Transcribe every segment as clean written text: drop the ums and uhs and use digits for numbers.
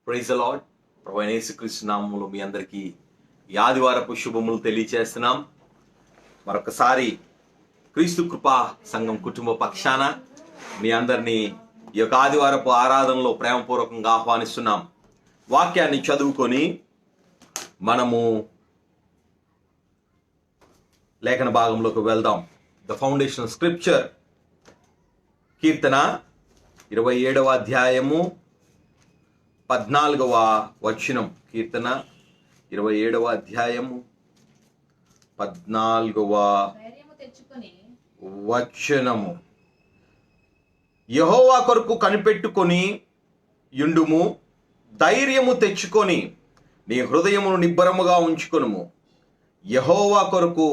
Praise the lord. ప్రభువైన యేసుక్రీస్తు నామములో మీ అందరికీ ఈ ఆదివారపు శుభములు తెలియజేస్తున్నాం. మరొకసారి క్రీస్తు కృపా సంఘం కుటుంబ పక్షాన మీ అందరినీ ఈ యొక్క ఆదివారపు ఆరాధనలో ప్రేమపూర్వకంగా ఆహ్వానిస్తున్నాం. వాక్యాన్ని చదువుకొని మనము లేఖన భాగంలోకి వెళ్దాం. ద ఫౌండేషన్ స్క్రిప్చర్ కీర్తన 27వ అధ్యాయము 14వ వచనం. కీర్తన 27వ అధ్యాయము 14వ వచనము. యెహోవా కొరకు కనిపెట్టుకొని యుండుము, ధైర్యము తెచ్చుకొని నీ హృదయమును నిబ్బరముగా ఉంచుకొనుము. యెహోవా కొరకు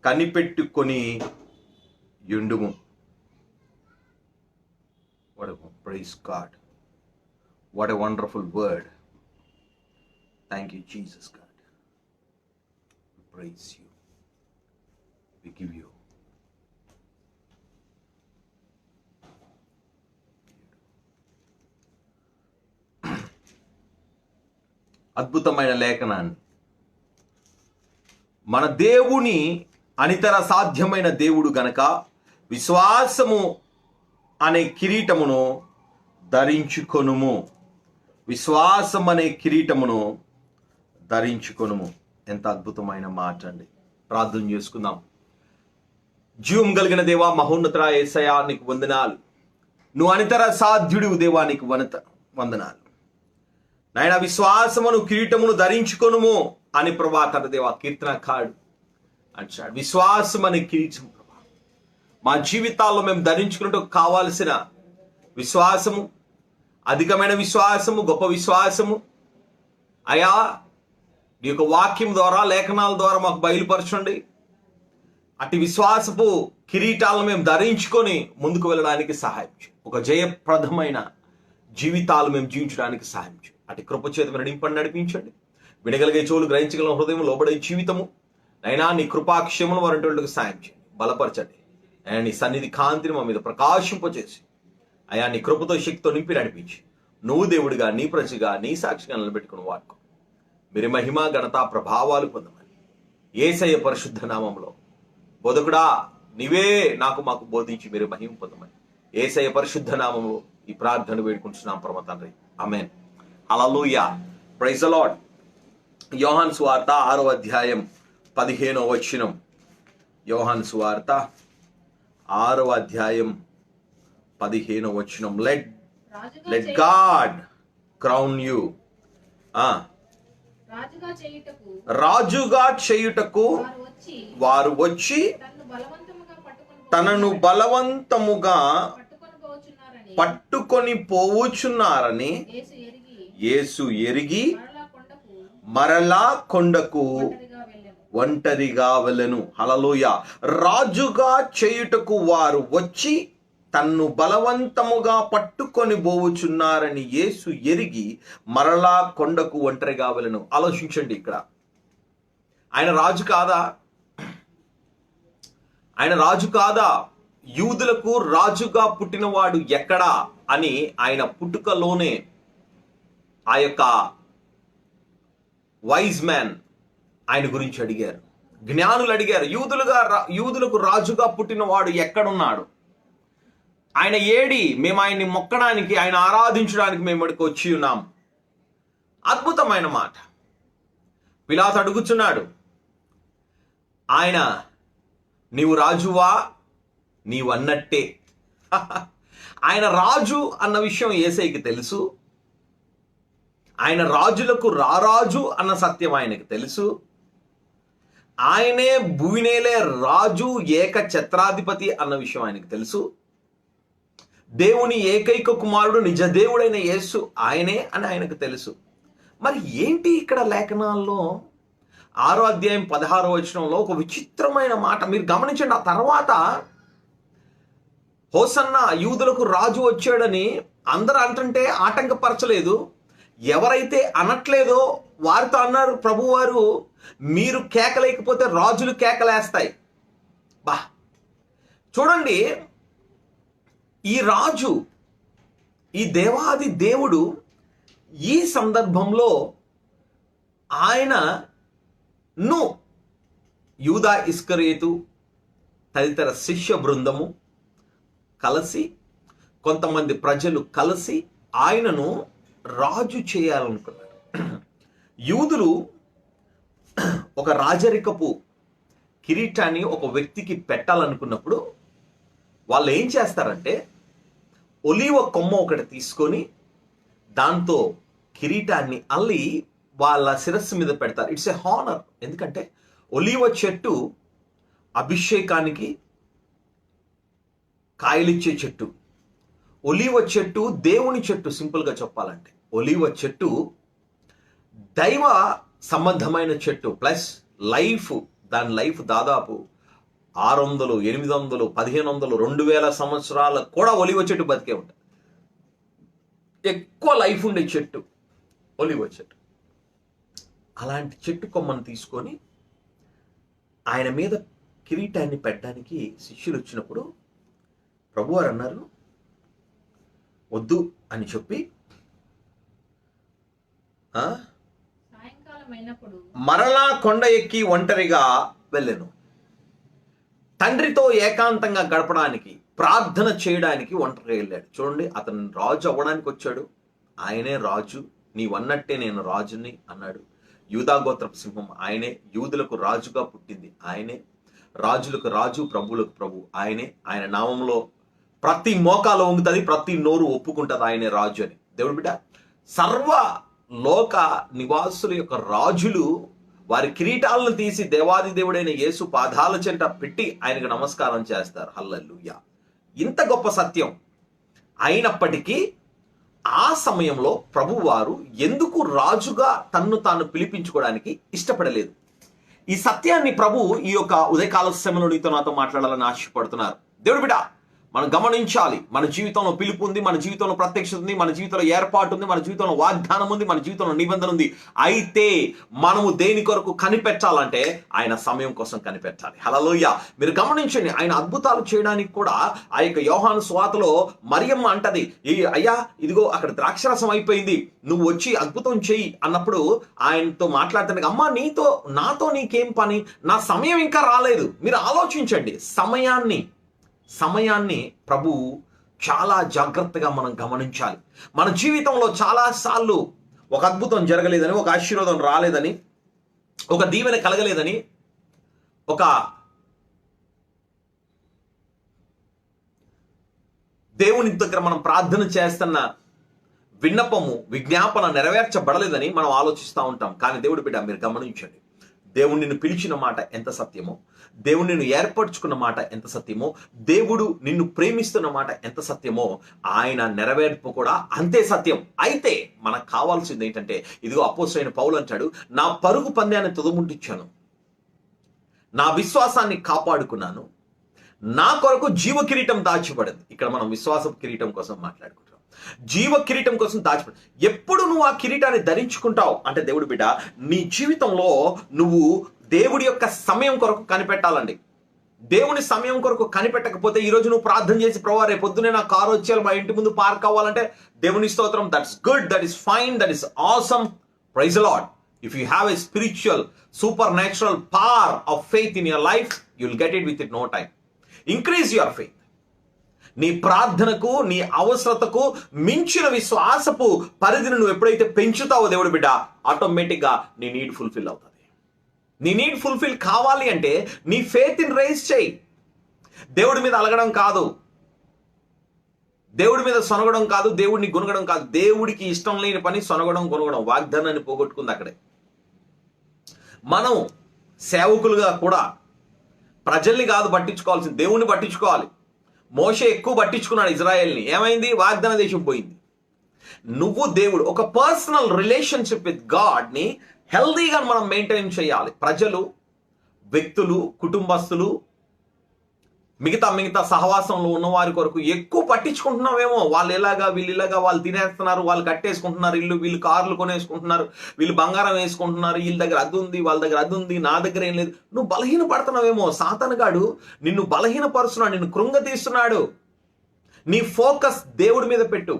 కనిపెట్టుకొని యుండుము. Praise God. What a wonderful word. Thank you, Jesus God. We praise you. We give you. అద్భుతమైన లేఖనాన్ని మన దేవుని అనితర సాధ్యమైన దేవుడు గనక విశ్వాసము అనే కిరీటమును ధరించుకొనుము. విశ్వాసం అనే కిరీటమును ధరించుకొనుము. ఎంత అద్భుతమైన మాట అండి. ప్రార్థన చేసుకుందాం. జీవం కలిగిన దేవా, మహోన్నత యేసయ్యా, నీకు వందనాలు. నువ్వు అనితర సాధ్యుడివి దేవా, నీకు వందనాలు. నాయన, విశ్వాసమును కిరీటమును ధరించుకొనుము అని ప్రభా తన దేవా కీర్తనకారుడు అంటాడు. విశ్వాసం అనే కిరీటం ప్రభా మా జీవితాల్లో మేము ధరించుకున్నట్టు కావాల్సిన విశ్వాసము, అధికమైన విశ్వాసము, గొప్ప విశ్వాసము అయా నీ యొక్క వాక్యం ద్వారా, లేఖనాల ద్వారా మాకు బయలుపరచండి. అటు విశ్వాసపు కిరీటాలను మేము ధరించుకొని ముందుకు వెళ్ళడానికి సహాయం చేయండి. ఒక జయప్రదమైన జీవితాలు మేము జీవించడానికి సహాయం చేయండి. అటు కృపచేత నింపండి, నడిపించండి. వినగలిగే చెవులు, గ్రహించగల హృదయం, లోబడే జీవితము అయినా నీ కృపాక్షేమను వారంటి సాయం చేయండి, బలపరచండి. అయినా నీ సన్నిధి కాంతిని మా మీద ప్రకాశింపచేసి అయా నీ కృపతో, శక్తితో నింపి నడిపించి నువ్వు దేవుడిగా, నీ ప్రజగా, నీ సాక్షిగా నిలబెట్టుకుని వాడుకో. మీరు మహిమ, ఘనత, ప్రభావాలు పొందమని యేసయ్య పరిశుద్ధ నామంలో బోధకుడా నీవే మాకు బోధించి మీరు మహిమ పొందమని యేసయ్య పరిశుద్ధ నామంలో ఈ ప్రార్థన వేడుకుంటున్నాం పరమ తండ్రి. ఆమేన్. హల్లెలూయా. Praise the Lord. యోహాను సువార్త 6వ అధ్యాయం 15వ వచనం. యోహాను సువార్త 6వ అధ్యాయం 15వ వచనం. Let God crown you. రాజుగా చేయుటకు వారు వచ్చి తనను బలవంతముగా పట్టుకొని పోవుచున్నారని యేసు ఎరిగి మరలా కొండకు ఒంటరిగా వెళ్ళెను. హల్లెలూయా. రాజుగా చేయుటకు వారు వచ్చి తన్ను బలవంతముగా పట్టుకొని పోవుచున్నారని యేసు ఎరిగి మరలా కొండకు ఒంటరిగా వెళ్ళెను. ఆలోచించండి, ఇక్కడ ఆయన రాజు కాదా? ఆయన రాజు కాదా? యూదులకు రాజుగా పుట్టినవాడు ఎక్కడా అని ఆయన పుట్టుకలోనే ఆ యొక్క వైజ్ మ్యాన్ ఆయన గురించి అడిగారు. జ్ఞానులు అడిగారు, యూదులకు రాజుగా పుట్టినవాడు ఎక్కడున్నాడు? ఆయన ఏడి? మేము ఆయన్ని మొక్కడానికి, ఆయన ఆరాధించడానికి మేము ఇక్కడికి వచ్చి ఉన్నాం. అద్భుతమైన మాట. పిలాతు అడుగుచున్నాడు, ఆయన నీవు రాజువా? నీవు అన్నట్టే. ఆయన రాజు అన్న విషయం యేసయ్యకి తెలుసు. ఆయన రాజులకు రారాజు అన్న సత్యం ఆయనకు తెలుసు. ఆయనే భూమినేలే రాజు, ఏక ఛత్రాధిపతి అన్న విషయం ఆయనకు తెలుసు. దేవుని ఏకైక కుమారుడు, నిజ దేవుడైన యేసు ఆయనే అని ఆయనకు తెలుసు. మరి ఏంటి ఇక్కడ లేఖనాల్లో 6వ అధ్యాయం 16వ వచనంలో ఒక విచిత్రమైన మాట మీరు గమనించండి. ఆ తర్వాత హోసన్నా, యూదులకు రాజు వచ్చాడని అందరూ అంటుంటే ఆటంకపరచలేదు. ఎవరైతే అనట్లేదో వారితో అన్నారు ప్రభువారు, మీరు కేకలేకపోతే రాజులు కేకలేస్తాయి. బా చూడండి, ఈ రాజు, ఈ దేవాది దేవుడు ఈ సందర్భంలో ఆయనను యూదా ఇస్కరియోతు తదితర శిష్య బృందము కలిసి, కొంతమంది ప్రజలు కలిసి ఆయనను రాజు చేయాలనుకున్నారు. యూదులు ఒక రాజరికపు కిరీటాన్ని ఒక వ్యక్తికి పెట్టాలనుకున్నప్పుడు వాళ్ళు ఏం చేస్తారంటే ఒలీవ కొమ్మ ఒకటి తీసుకొని దాంతో కిరీటాన్ని అల్లి వాళ్ళ శిరస్సు మీద పెడతారు. It's a honour. ఎందుకంటే ఒలీవ చెట్టు అభిషేకానికి కాయలిచ్చే చెట్టు. ఒలీవ చెట్టు దేవుని చెట్టు. సింపుల్గా చెప్పాలంటే ఒలీవ చెట్టు దైవ సంబంధమైన చెట్టు, ప్లస్ లైఫ్, దాని లైఫ్ దాదాపు 600, 800, 1500, 2000 సంవత్సరాల కూడా ఒలివ చెట్టు బతికే ఉంటుంది. ఎక్కువ లైఫ్ ఉండే చెట్టు ఒలివ చెట్టు. అలాంటి చెట్టు కొమ్మను తీసుకొని ఆయన మీద కిరీటాన్ని పెట్టడానికి శిష్యులు వచ్చినప్పుడు ప్రభువారు అన్నారు వద్దు అని చెప్పి మరలా కొండ ఎక్కి ఒంటరిగా వెళ్ళెను. తండ్రితో ఏకాంతంగా గడపడానికి, ప్రార్థన చేయడానికి ఒంటరిగా వెళ్ళాడు. చూడండి, అతను రాజు అవ్వడానికి వచ్చాడు. ఆయనే రాజు, నీవన్నట్టే నేను రాజుని అన్నాడు. యూదా గోత్రపు సింహం ఆయనే, యూదులకు రాజుగా పుట్టింది ఆయనే, రాజులకు రాజు, ప్రభువులకు ప్రభు ఆయనే. ఆయన నామంలో ప్రతి మోకాలు వంగుతుంది, ప్రతి నోరు ఒప్పుకుంటుంది ఆయనే రాజు అని. దేవుడు బిడ్డ, సర్వ లోక నివాసుల యొక్క రాజులు వారి కిరీటాలను తీసి దేవాది దేవుడైన యేసు పాదాల చెంట పెట్టి ఆయనకు నమస్కారం చేస్తారు. హల్లెలూయా. ఇంత గొప్ప సత్యం అయినప్పటికీ ఆ సమయంలో ప్రభువారు ఎందుకు రాజుగా తన్ను తాను పిలిపించుకోవడానికి ఇష్టపడలేదు. ఈ సత్యాన్ని ప్రభు ఈ యొక్క ఉదయకాల సమయంలో నీతో నాతో మాట్లాడాలని ఆశపడుతున్నారు. దేవుడు బిడ్డ, మనం గమనించాలి. మన జీవితంలో పిలుపు ఉంది, మన జీవితంలో ప్రత్యక్షత ఉంది, మన జీవితంలో ఏర్పాటు ఉంది, మన జీవితంలో వాగ్దానం ఉంది, మన జీవితంలో నిబంధన ఉంది. అయితే మనము దేని కొరకు కనిపెట్టాలంటే ఆయన సమయం కోసం కనిపెట్టాలి. హల్లెలూయా. మీరు గమనించండి, ఆయన అద్భుతాలు చేయడానికి కూడా ఆ యొక్క యోహాను సువార్తలో మరియమ్మ అంటది, అయ్యా ఇదిగో అక్కడ ద్రాక్షరసం అయిపోయింది, నువ్వు వచ్చి అద్భుతం చెయ్యి అన్నప్పుడు ఆయనతో మాట్లాడుతానికి, అమ్మా నాతో నీకేం పని, నా సమయం ఇంకా రాలేదు. మీరు ఆలోచించండి, సమయాన్ని ప్రభు చాలా జాగ్రత్తగా మనం గమనించాలి. మన జీవితంలో చాలాసార్లు ఒక అద్భుతం జరగలేదని, ఒక ఆశీర్వాదం రాలేదని, ఒక దీవెన కలగలేదని, ఒక దేవుని దగ్గర మనం ప్రార్థన చేస్తున్న విజ్ఞాపన నెరవేర్చబడలేదని మనం ఆలోచిస్తూ ఉంటాం. కానీ దేవుడి బిడ్డ, మీరు గమనించండి, దేవుడు నిన్ను పిలిచిన మాట ఎంత సత్యమో, దేవుడు నిన్ను ఏర్పరచుకున్న మాట ఎంత సత్యమో, దేవుడు నిన్ను ప్రేమిస్తున్న మాట ఎంత సత్యమో, ఆయన నెరవేర్పు కూడా అంతే సత్యం. అయితే మనకు కావాల్సింది ఏంటంటే, ఇదిగో అపోస్తలుడైన పౌలు అంటాడు, నా పరుగు పందాన్ని తుదముట్టించాను, నా విశ్వాసాన్ని కాపాడుకున్నాను, నా కొరకు జీవ కిరీటం దాచిపడింది. ఇక్కడ మనం విశ్వాస కిరీటం కోసం మాట్లాడుకుంటాం. జీవ కిరీటం కోసం దాచిపడి ఎప్పుడు నువ్వు ఆ కిరీటాన్ని ధరించుకుంటావు అంటే, దేవుడు బిడ్డ, నీ జీవితంలో నువ్వు దేవుడి యొక్క సమయం కొరకు కనిపెట్టాలండి. దేవుని సమయం కొరకు కనిపెట్టకపోతే ఈరోజు నువ్వు ప్రార్థన చేసి, ప్రభువా రేపు పొద్దునే నా కారు వచ్చేయాలి, మా ఇంటి ముందు పార్క్ అవ్వాలంటే, దేవుని స్తోత్రం, that's good, that is fine, that is awesome, praise the Lord. If you have a spiritual super natural power of faith in your life, you will get it with it no time. Increase your faith. నీ ప్రార్థనకు, నీ అవసరతకు మించిన విశ్వాసపు పరిధిని నువ్వు ఎప్పుడైతే పెంచుతావో దేవుడు బిడ్డ, ఆటోమేటిక్గా నీ నీడ్ ఫుల్ఫిల్ అవుతుంది. నీ నీడ్ ఫుల్ఫిల్ కావాలి అంటే నీ ఫెయిత్ని రైజ్ చేయి. దేవుడి మీద అలగడం కాదు, దేవుడి మీద సొనగడం కాదు, దేవుడిని గునగడం కాదు. దేవుడికి ఇష్టం లేని పని సొనగడం, గునగడం. వాగ్దానాన్ని పోగొట్టుకుంది అక్కడే. మనం సేవకులుగా కూడా ప్రజల్ని కాదు పట్టించుకోవాల్సింది, దేవుణ్ణి పట్టించుకోవాలి. మోషే ఎక్కువ పట్టించుకున్నాడు ఇజ్రాయెల్ని, ఏమైంది? వాగ్దాన దేశం పోయింది. నువ్వు దేవుడు ఒక పర్సనల్ రిలేషన్షిప్ విత్ గాడ్ ని హెల్దీగా మనం మెయింటైన్ చేయాలి. ప్రజలు, వ్యక్తులు, కుటుంబస్తులు, మిగతా సహవాసంలో ఉన్న వారి కొరకు ఎక్కువ పట్టించుకుంటున్నామేమో. వాళ్ళు ఎలాగా, వీళ్ళు ఇలాగా, వాళ్ళు తినేస్తున్నారు, వాళ్ళు కట్టేసుకుంటున్నారు ఇల్లు, వీళ్ళు కార్లు కొనేసుకుంటున్నారు, వీళ్ళు బంగారం వేసుకుంటున్నారు, వీళ్ళ దగ్గర అది ఉంది, వాళ్ళ దగ్గర అది ఉంది, నా దగ్గర ఏం లేదు. నువ్వు బలహీన పడుతున్నావేమో. సాతానుగాడు నిన్ను బలహీనపరుస్తున్నాడు, నిన్ను కృంగతీస్తున్నాడు. నీ ఫోకస్ దేవుడి మీద పెట్టు.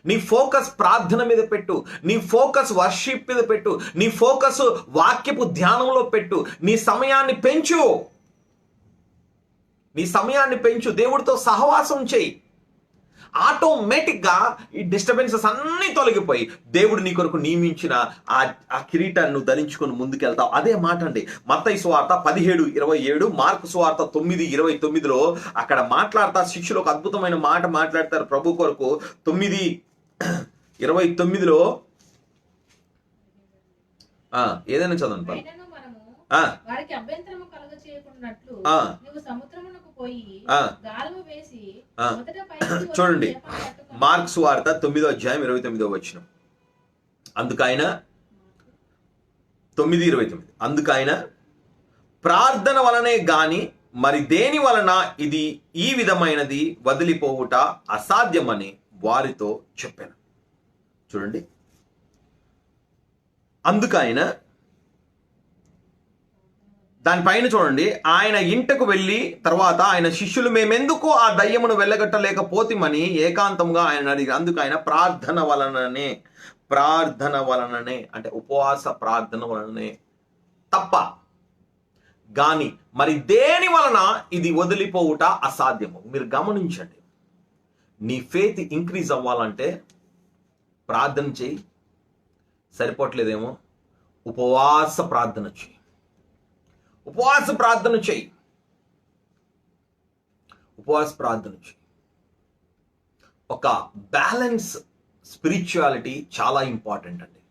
నీ ఫోకస్ ప్రార్థన మీద పెట్టు, నీ ఫోకస్ వర్షిప్ మీద పెట్టు, నీ ఫోకస్ వాక్యపు ధ్యానంలో పెట్టు. నీ సమయాన్ని పెంచు, నీ సమయాన్ని పెంచు, దేవుడితో సహవాసం చేయి. ఆటోమేటిక్గా ఈ డిస్టర్బెన్సెస్ అన్నీ తొలగిపోయి దేవుడు నీ కొరకు నియమించిన ఆ కిరీటాన్ని నువ్వు ధరించుకొని ముందుకెళ్తావు. అదే మాట అండి మత్తయి సువార్త 17:27, మార్కు సువార్త 9:29లో అక్కడ మాట్లాడతా శిష్యులు ఒక అద్భుతమైన మాట మాట్లాడతారు ప్రభు కొరకు. 9:29లో ఏదైనా చదవండి. వారికి అభ్యంతరము కలుగ చేయకున్నట్లు నీవు సముద్రమునకు పోయి గాలము వేసి మొదట పైకి చూడండి, మార్క్స్ వార్త 9:29 అందుకైన 9:29 అందుకైన ప్రార్థన వలనే గాని మరి దేని వలన ఇది ఈ విధమైనది వదిలిపోవుట అసాధ్యమని వారితో చెప్పాను. చూడండి, అందుకైన దానిపైన చూడండి, ఆయన ఇంటకు వెళ్ళి తర్వాత ఆయన శిష్యులు మేమెందుకు ఆ దయ్యమును వెళ్ళగట్టలేకపోతిమని ఏకాంతంగా ఆయన అడిగి, అందుకు ఆయన ప్రార్థన వలననే అంటే ఉపవాస ప్రార్థన వలననే తప్ప గాని మరి దేని వలన ఇది వదిలిపోవుట అసాధ్యము. మీరు గమనించండి, నీ ఫెయిత్ ఇంక్రీజ్ అవ్వాలంటే ప్రార్థన చేయి, సరిపోవట్లేదేమో ఉపవాస ప్రార్థన చేయి. ఉపవాస ప్రార్థన చేయి. ఒక బ్యాలెన్స్ స్పిరిచువాలిటీ చాలా ఇంపార్టెంట్ అండి.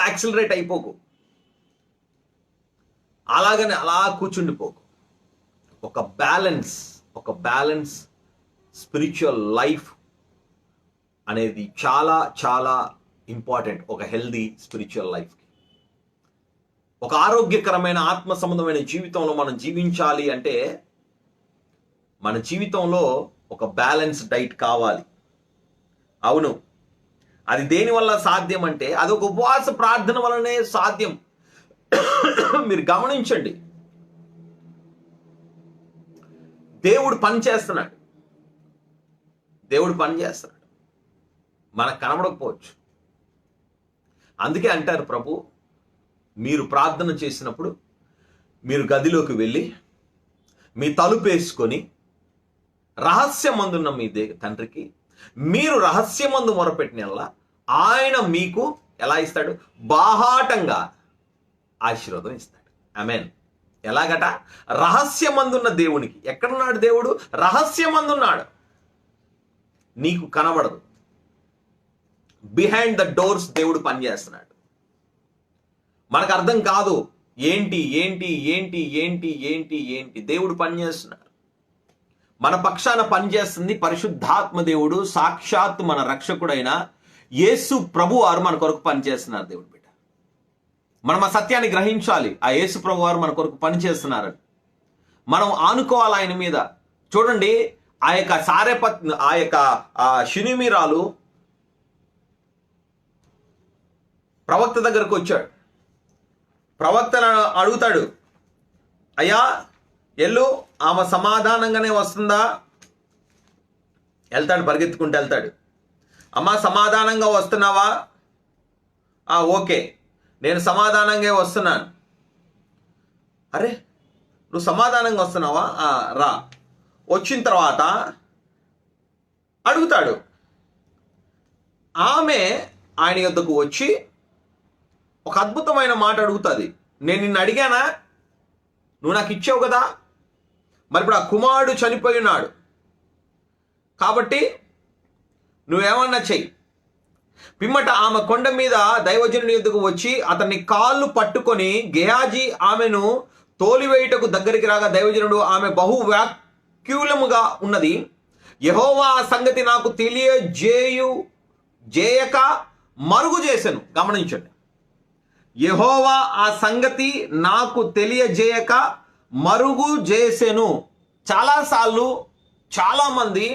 యాక్సిలరేట్ అయిపోకు, అలాగని అలా కూర్చుండిపోకు. ఒక బ్యాలెన్స్ స్పిరిచువల్ లైఫ్ అనేది చాలా చాలా ఇంపార్టెంట్. ఒక హెల్దీ స్పిరిచువల్ లైఫ్, ఒక ఆరోగ్యకరమైన ఆత్మ సంబంధమైన జీవితంలో మనం జీవించాలి అంటే మన జీవితంలో ఒక బ్యాలెన్స్ డైట్ కావాలి. అవును, అది దేని వల్ల సాధ్యం అంటే అది ఒక ఉపవాస ప్రార్థన వలనే సాధ్యం. మీరు గమనించండి, దేవుడు పని చేస్తున్నాడు, మనకు కనబడకపోవచ్చు. అందుకే అంటారు ప్రభు, మీరు ప్రార్థన చేసినప్పుడు మీరు గదిలోకి వెళ్ళి మీ తలుపు వేసుకొని రహస్యమందున్న మీ తండ్రికి మీరు రహస్యమందు మొరపెట్టినల్లా ఆయన మీకు ఎలా ఇస్తాడు? బాహాటంగా ఆశీర్వాదం ఇస్తాడు. ఆమేన్. ఎలాగట? రహస్యమందున్న దేవునికి. ఎక్కడున్నాడు దేవుడు? రహస్యమందున్నాడు, నీకు కనబడదు. బిహైండ్ ద డోర్స్ దేవుడు పనిచేస్తున్నాడు. మనకు అర్థం కాదు, ఏంటి దేవుడు పనిచేస్తున్నాడు. మన పక్షాన పనిచేస్తుంది పరిశుద్ధాత్మ దేవుడు, సాక్షాత్ మన రక్షకుడైన యేసు ప్రభు వారు మన కొరకు పనిచేస్తున్నారు. దేవుడు బిడ్డ, మనం ఆ సత్యాన్ని గ్రహించాలి. ఆ యేసు ప్రభు వారు మన కొరకు పనిచేస్తున్నారని మనం ఆనుకోవాలి ఆయన మీద. చూడండి, ఆ యొక్క షునిమీరాలు ప్రవక్త దగ్గరకు వచ్చాడు. ప్రవక్తను అడుగుతాడు, అయ్యా ఎల్లు, ఆమె సమాధానంగానే వస్తుందా? వెళ్తాడు, పరిగెత్తుకుంటూ వెళ్తాడు. అమ్మా సమాధానంగా వస్తున్నావా? ఓకే, నేను సమాధానంగా వస్తున్నాను. అరే, నువ్వు సమాధానంగా వస్తున్నావా? రా. వచ్చిన తర్వాత అడుగుతాడు. ఆమె ఆయన యొద్దకు వచ్చి ఒక అద్భుతమైన మాట అడుగుతుంది. నేను నిన్ను అడిగానా? నువ్వు నాకు ఇచ్చావు కదా. మరి ఇప్పుడు ఆ కుమారుడు చనిపోయి ఉన్నాడు కాబట్టి నువ్వేమన్నా చెయ్యి. పిమ్మట ఆమె కొండ మీద దైవజనుని యొద్దకు వచ్చి అతన్ని కాళ్ళు పట్టుకొని గెహాజీ ఆమెను తోలివేయుటకు దగ్గరికి రాగా దైవజనుడు ఆమె బహు వ్యాకులముగా ఉన్నది, యెహోవా ఆ సంగతి నాకు తెలియజేయక మరుగు చేశాను. గమనించండి, యెహోవా ఆ సంగతి నాకు తెలియజేయక మరుగు చేసెను. చాలాసార్లు చాలామంది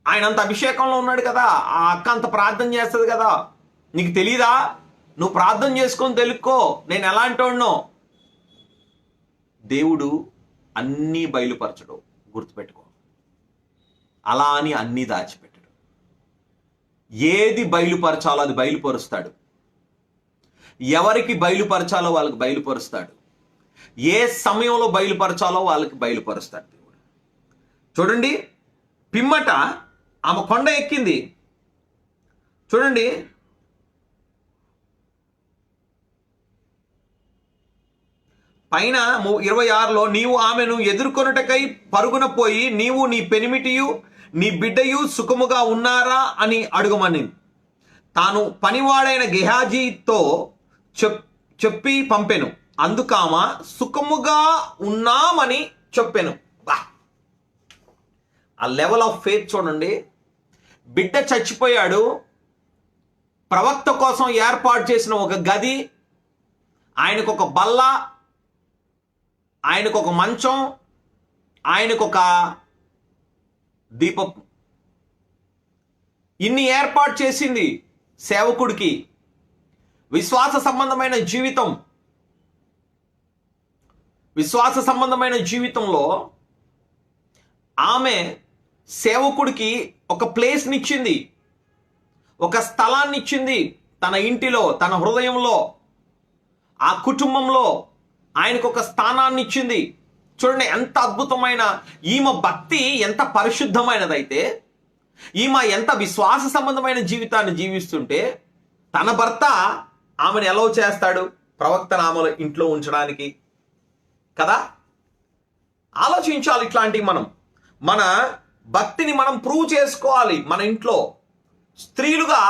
ఆయన అంత అభిషేకంలో ఉన్నాడు కదా, ఆ అక్క అంత ప్రార్థన చేస్తుంది కదా, నీకు తెలీదా? నువ్వు ప్రార్థన చేసుకొని తెలుక్కో నేను ఎలాంటోడ్నో. దేవుడు అన్నీ బయలుపరచడు, గుర్తుపెట్టుకో. అలా అని అన్నీ దాచిపెట్టడు. ఏది బయలుపరచాలో అది బయలుపరుస్తాడు. ఎవరికి బయలుపరచాలో వాళ్ళకి బయలుపరుస్తాడు. ఏ సమయంలో బయలుపరచాలో వాళ్ళకి బయలుపరుస్తాడు దేవుడు. చూడండి, పిమ్మట ఆమె కొండ ఎక్కింది. చూడండి, పైన 26లో నీవు ఆమెను ఎదుర్కొనుటకై పరుగున పోయి నీవు నీ పెనిమిటియు నీ బిడ్డయు సుఖముగా ఉన్నారా అని అడుగమనింది. తాను పనివాడైన గెహాజీతో చెప్పి పంపెను. అందుకామ సుఖముగా ఉన్నామని చెప్పాను. ఆ లెవెల్ ఆఫ్ ఫెయిత్ చూడండి. బిడ్డ చచ్చిపోయాడు, ప్రవక్త కోసం ఏర్పాటు చేసిన ఒక గది, ఆయనకు ఒక బల్ల, ఆయనకు ఒక మంచం, ఆయనకు ఒక దీపం, ఇన్ని ఏర్పాటు చేసింది సేవకుడికి. విశ్వాస సంబంధమైన జీవితంలో ఆమె సేవకుడికి ఒక ప్లేస్నిచ్చింది, ఒక స్థలాన్ని ఇచ్చింది. తన ఇంటిలో, తన హృదయంలో, ఆ కుటుంబంలో ఆయనకు ఒక స్థానాన్ని ఇచ్చింది. చూడండి ఎంత అద్భుతమైన ఈమె భక్తి, ఎంత పరిశుద్ధమైనదైతే, ఈమె ఎంత విశ్వాస సంబంధమైన జీవితాన్ని జీవిస్తుంటే తన భర్త ఆమెను ఎలా చేస్తాడు ప్రవక్తను ఆమె ఇంట్లో ఉంచడానికి కదా. ఆలోచించాలి. ఇట్లాంటివి మన భక్తిని మనం ప్రూవ్ చేసుకోవాలి. మన ఇంట్లో స్త్రీలుగా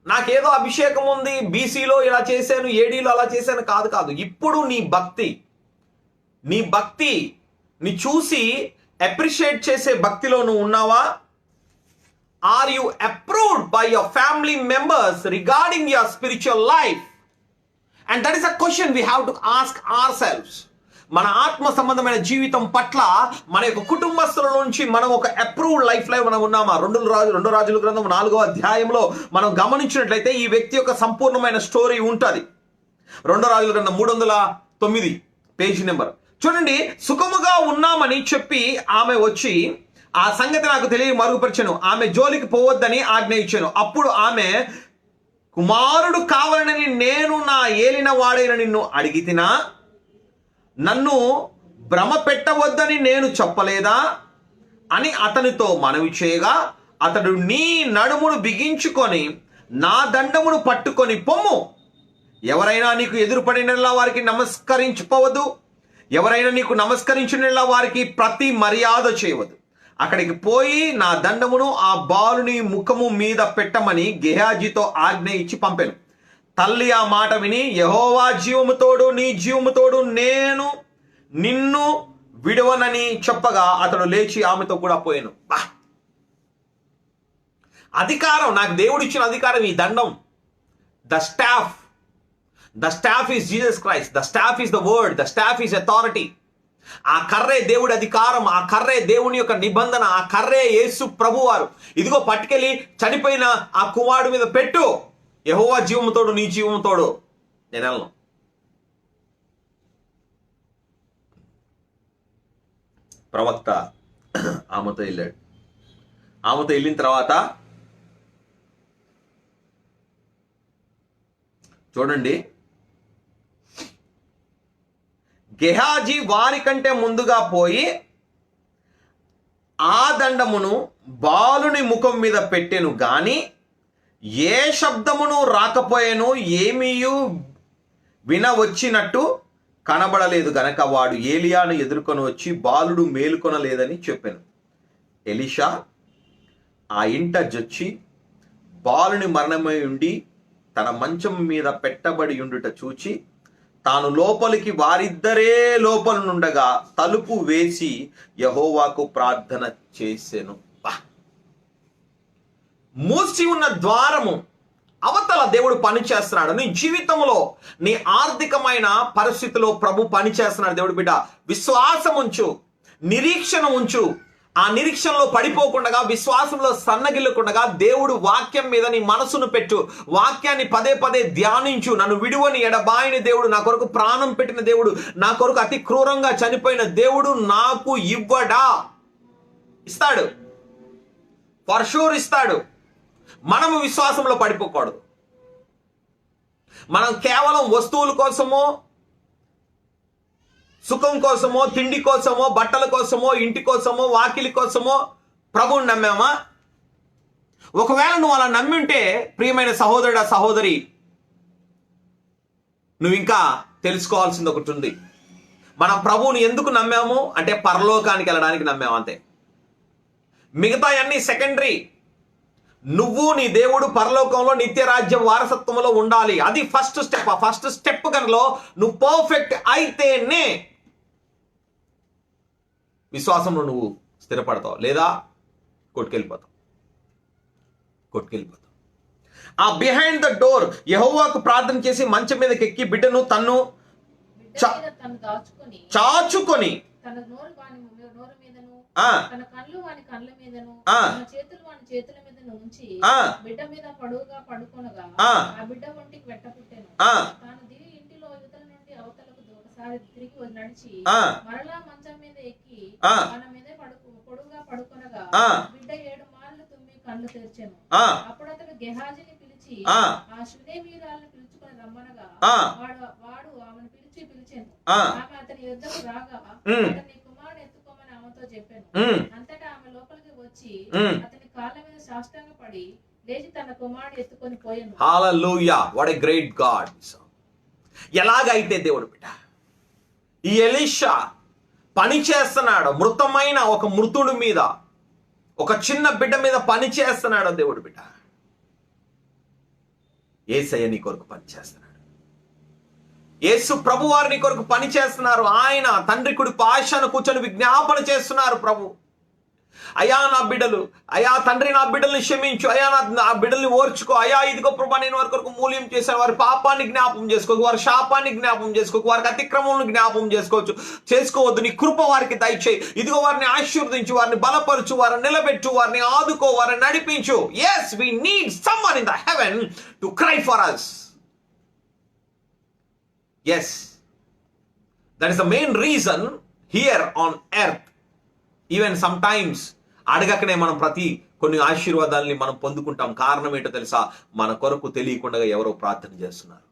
నాకేదో అభిషేకం ఉంది, బీసీలో ఇలా చేశాను, ఏడీలో అలా చేశాను కాదు. ఇప్పుడు నీ భక్తిని చూసి అప్రిషియేట్ చేసే భక్తిలో నువ్వు ఉన్నావా? Are you approved by your family members regarding your spiritual life? And that is a question we have to ask ourselves. మన ఆత్మ సంబంధమైన జీవితం పట్ల మన యొక్క కుటుంబస్తుల నుంచి మనం ఒక అప్రూవ్డ్ లైఫ్ లో మనం ఉన్నామా? రెండో రాజుల గ్రంథం 4వ అధ్యాయంలో మనం గమనించినట్లయితే ఈ వ్యక్తి యొక్క సంపూర్ణమైన స్టోరీ ఉంటుంది. రెండో రాజుల గ్రంథం 309 పేజీ నెంబర్. చూడండి, సుఖముగా ఉన్నామని చెప్పి ఆమె వచ్చి ఆ సంగతి నాకు మరుగుపరిచెను. ఆమె జోలికి పోవద్దని ఆజ్ఞ ఇచ్చాను. అప్పుడు ఆమె, కుమారుడు కావాలని నేను నా ఏలిన వాడైన నిన్ను అడిగితినా? నన్ను భ్రమ పెట్టవద్దని నేను చెప్పలేదా అని అతనితో మనవి చేయగా, అతడు నీ నడుమును బిగించుకొని నా దండమును పట్టుకొని పొమ్ము. ఎవరైనా నీకు ఎదురుపడినలా వారికి నమస్కరించుకోవద్దు, ఎవరైనా నీకు నమస్కరించినలా వారికి ప్రతి మర్యాద చేయవద్దు. అక్కడికి పోయి నా దండమును ఆ బాలుని ముఖము మీద పెట్టమని గెహాజీతో ఆజ్ఞ ఇచ్చి పంపాను. తల్లి ఆ మాట విని, యెహోవా జీవముతోడు నీ జీవముతోడు నేను నిన్ను విడవనని చెప్పగా అతడు లేచి ఆమెతో కూడా పోయాను. అధికారం, నాకు దేవుడు ఇచ్చిన అధికారం ఈ దండం. The staff is Jesus Christ, the staff is the word, the staff is authority. ఆ కర్రే దేవుడి అధికారం, ఆ కర్రే దేవుని యొక్క నిబంధన, ఆ కర్రే యేసు ప్రభువారు. ఇదిగో పట్టుకెళ్ళి చనిపోయిన ఆ కుమారుడు మీద పెట్టు. యెహోవా జీవముతోడు నీ జీవముతోడు నేను వెళ్ళను. ప్రవక్త ఆమెతో వెళ్ళాడు. ఆమెతో వెళ్ళిన తర్వాత చూడండి, గెహాజీ వారి కంటే ముందుగా పోయి ఆ దండమును బాలుని ముఖం మీద పెట్టెను గాని ఏ శబ్దమును రాకపోయేను, ఏమీయు వినవచ్చినట్టు కనబడలేదు గనక వాడు ఏలియాను ఎదుర్కొని వచ్చి బాలుడు మేలుకొనలేదని చెప్పాను. ఎలీషా ఆ ఇంట జొచ్చి బాలుని మరణమై ఉండి తన మంచం మీద పెట్టబడి ఉండుట చూచి తాను లోపలికి వారిద్దరే లోపలనుండగా తలుపు వేసి యెహోవాకు ప్రార్థన చేసెను. మూసి ఉన్న ద్వారము అవతల దేవుడు పని చేస్తున్నాడు. నీ జీవితంలో, నీ ఆర్థికమైన పరిస్థితిలో ప్రభు పని చేస్తున్నాడు. దేవుడు బిడ్డ, విశ్వాసం ఉంచు, నిరీక్షణ ఉంచు. ఆ నిరీక్షణలో పడిపోకుండా, విశ్వాసంలో సన్నగిల్లకుండా దేవుడు వాక్యం మీద నీ మనసును పెట్టు. వాక్యాన్ని పదే పదే ధ్యానించు. నన్ను విడువని ఎడబాయిని దేవుడు, నా కొరకు ప్రాణం పెట్టిన దేవుడు, నా కొరకు అతి క్రూరంగా చనిపోయిన దేవుడు నాకు ఇవ్వడా? ఇస్తాడు. ఫర్ షూర్ ఇస్తాడు. మనము విశ్వాసంలో పడిపోకూడదు. మనం కేవలం వస్తువుల కోసమో, సుఖం కోసమో, తిండి కోసమో, బట్టల కోసమో, ఇంటి కోసమో, వాకిలి కోసమో ప్రభువుని నమ్మామా? ఒకవేళ నువ్వు అలా నమ్మి ఉంటే ప్రియమైన సహోదరుడా, సహోదరి, నువ్వు ఇంకా తెలుసుకోవాల్సింది ఒకటి ఉంది. మనం ప్రభువుని ఎందుకు నమ్మాము అంటే పరలోకానికి వెళ్ళడానికి నమ్మాము అంతే. మిగతా అన్ని సెకండరీ. నువ్వు నీ దేవుడు పరలోకంలో నిత్యరాజ్యం వారసత్వంలో ఉండాలి. అది ఫస్ట్ స్టెప్. ఆ ఫస్ట్ స్టెప్ కనులో నువ్వు పర్ఫెక్ట్ అయితేనే విశ్వాసంలో నువ్వు స్థిరపడతావు, లేదా కొట్టుకెళ్ళిపోతావు. ఆ బిహైండ్ ద డోర్ యెహోవాకు ప్రార్థన చేసి మంచం మీదకి ఎక్కి బిడ్డను తన్ను చాచుకొని తన నోరు వాని నోరు మీదను, తన కళ్ళు వాని కళ్ళ మీదను, తన చేతులు వాని చేతుల మీదను ఉంచి బిడ్డ మీద పడుగా పడుకొనగా ఆ బిడ్డ ఒంటికి వెట్టపుట్టెను. తాను దిగి ఇంటిలో యువతల నుండి అవతలకు ఒకసారి తిరిగి నడిచి మరలా మంచం మీద ఎక్కి తన మీదే పొడుగా పడుకొనగా బిడ్డ 7 మార్లు తుమ్మి కళ్ళు తెరిచెను. అప్పుడు అతడు గెహాజీని పిలిచి ఆ శూనేమీయురాలిని పిలుచుకొని రమ్మనగా వాడు ఆమెను పిలిచెను. ఆమె అతని యుద్ధకు రాగా అతని కుమారుడు ఎత్తుకోమని ఆమెతో చెప్పాను. అంతటా ఆమె లోపలికి వచ్చి అతని కాళ్ళ మీద సాష్టాంగపడి లేచి తన కుమారుడు ఎత్తుకొని పోయాను. హల్లెలూయా! What a great God. ఎలాగైతే దేవుడు బిడ్డ ఈ ఎలీషా పని చేస్తున్నాడు, మృతమైన ఒక మృతుడి మీద, ఒక చిన్న బిడ్డ మీద పని చేస్తున్నాడు దేవుడు బిడ్డ. యేసయ్య నీ కొరకు పని చేస్తున్నాడు. యేసు ప్రభు వారిని కొరకు పని చేస్తున్నారు. ఆయన తండ్రి కుడి పాశాన కూర్చొని విజ్ఞాపన చేస్తున్నారు. ప్రభు, అయ్యా నా బిడ్డలు, అయ్యా తండ్రి నా బిడ్డల్ని క్షమించు, అయ్యా నా బిడ్డల్ని ఓర్చుకో, అయ్యా ఇదిగో ప్రభా నేను వారి కొరకు మూల్యం చేశాను. వారి పాపాన్ని జ్ఞాపం చేసుకోకు, వారి శాపాన్ని జ్ఞాపం చేసుకోకు, వారికి అతిక్రమం జ్ఞాపం చేసుకోవద్దు. నీ కృప వారికి దయచేయి. ఇదిగో వారిని ఆశీర్వదించు, వారిని బలపరచు, వారిని నిలబెట్టు, వారిని ఆదుకో, వారిని నడిపించు. yes, we need someone in the heaven to cry for us. yes, that is the main reason here on earth. Even sometimes అడగకనే మనం కొన్ని ఆశీర్వాదాలని మనం పొందుకుంటాం. కారణం ఏంటో తెలుసా? మన కొరకు తెలియకుండా ఎవరో ప్రార్థన చేస్తున్నారు.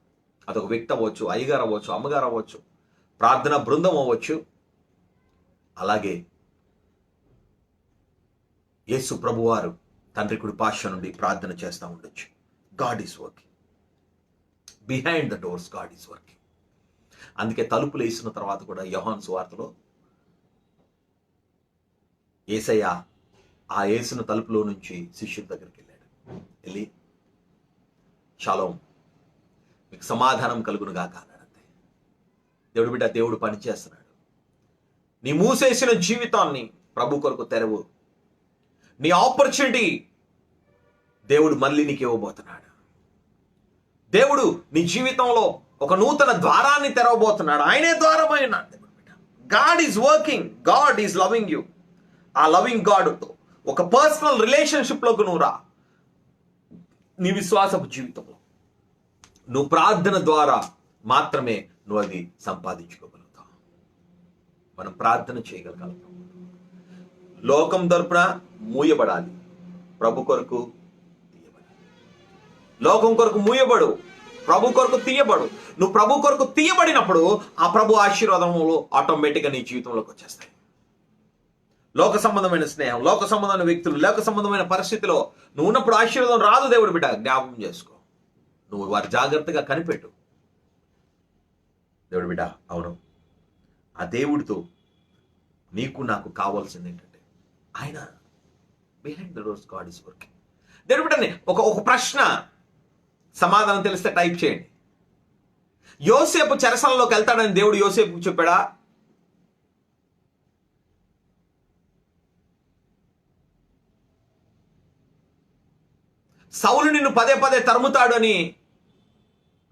అదొక వ్యక్తి అవ్వచ్చు, అయ్యగారు అవ్వచ్చు, అమ్మగారు అవ్వచ్చు, ప్రార్థన బృందం అవ్వచ్చు. అలాగే యేసు ప్రభువారు తండ్రి కుడి పార్శ్వ నుండి ప్రార్థన చేస్తూ ఉండొచ్చు. God is working behind the doors. God is working. అందుకే తలుపులు వేసిన తర్వాత కూడా యోహాను సువార్తలో యేసయ్య ఆ యేసున తలుపులో నుంచి శిష్యుల దగ్గరికి వెళ్ళి షాలోమ్, మీకు సమాధానం కలుగును గాక అన్నాడంతే. దేవుడు బిడ్డ, దేవుడు పని చేస్తున్నాడు. నీ మూసేసిన జీవితాన్ని ప్రభు కొరకు తెరవు. నీ ఆపర్చునిటీ దేవుడు మళ్ళీ నీకు ఇవ్వబోతున్నాడు. దేవుడు నీ జీవితంలో ఒక నూతన ద్వారాన్ని తెరవబోతున్నాడు. ఆయనే ద్వారమైన God is working. God is loving you. ఆ లవింగ్ గాడ్తో ఒక పర్సనల్ రిలేషన్షిప్లోకి నువ్వు రా. నీ విశ్వాసపు జీవితంలో నువ్వు ప్రార్థన ద్వారా మాత్రమే నువ్వు అది సంపాదించుకోగలుగుతావు. మనం ప్రార్థన చేయగలగాలి. లోకం తరపున మూయబడాలి, ప్రభు కొరకు తీయబడాలి. లోకం కొరకు మూయబడు, ప్రభు కొరకు తీయబడు. నువ్వు ప్రభు కొరకు తీయబడినప్పుడు ఆ ప్రభు ఆశీర్వాదములు ఆటోమేటిక్గా నీ జీవితంలోకి వచ్చేస్తాయి. లోక సంబంధమైన స్నేహం, లోక సంబంధమైన వ్యక్తులు, లోక సంబంధమైన పరిస్థితిలో నువ్వు ఉన్నప్పుడు ఆశీర్వాదం రాదు. దేవుడు బిడ్డ, జ్ఞాపకం చేసుకో. నువ్వు వారి జాగ్రత్తగా కనిపెట్టు. దేవుడు బిడ్డ, అవును, ఆ దేవుడితో నీకు నాకు కావాల్సింది ఏంటంటే ఆయన behind the doors God is working. దేవుడు బిడ్డ, ఒక ప్రశ్న సమాధానం తెలిస్తే టైప్ చేయండి. యోసేపు చెరసాలలోకి వెళ్తాడని దేవుడు యోసేపుకు చెప్పాడా? సౌలు నిన్ను పదే పదే తరుముతాడు అని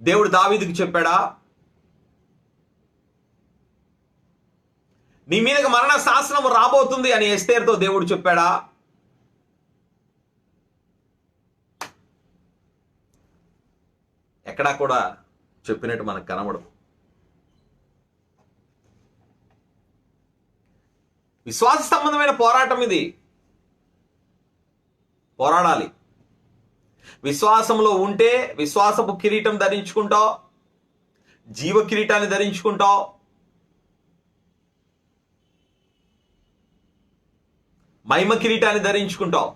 దేవుడు దావీదుకు చెప్పాడా? నీ మీదకి మరణ శాసనం రాబోతుంది అని ఎస్తేరుతో దేవుడు చెప్పాడా? ఎక్కడా కూడా చెప్పినట్టు మనకు కనబడదు. విశ్వాస సంబంధమైన పోరాటం ఇది. పోరాడాలి. విశ్వాసంలో ఉంటే విశ్వాసపు కిరీటం ధరించుకుంటావు, జీవ కిరీటాన్ని ధరించుకుంటావు. మహిమ కిరీటాన్ని ధరించుకుంటావు.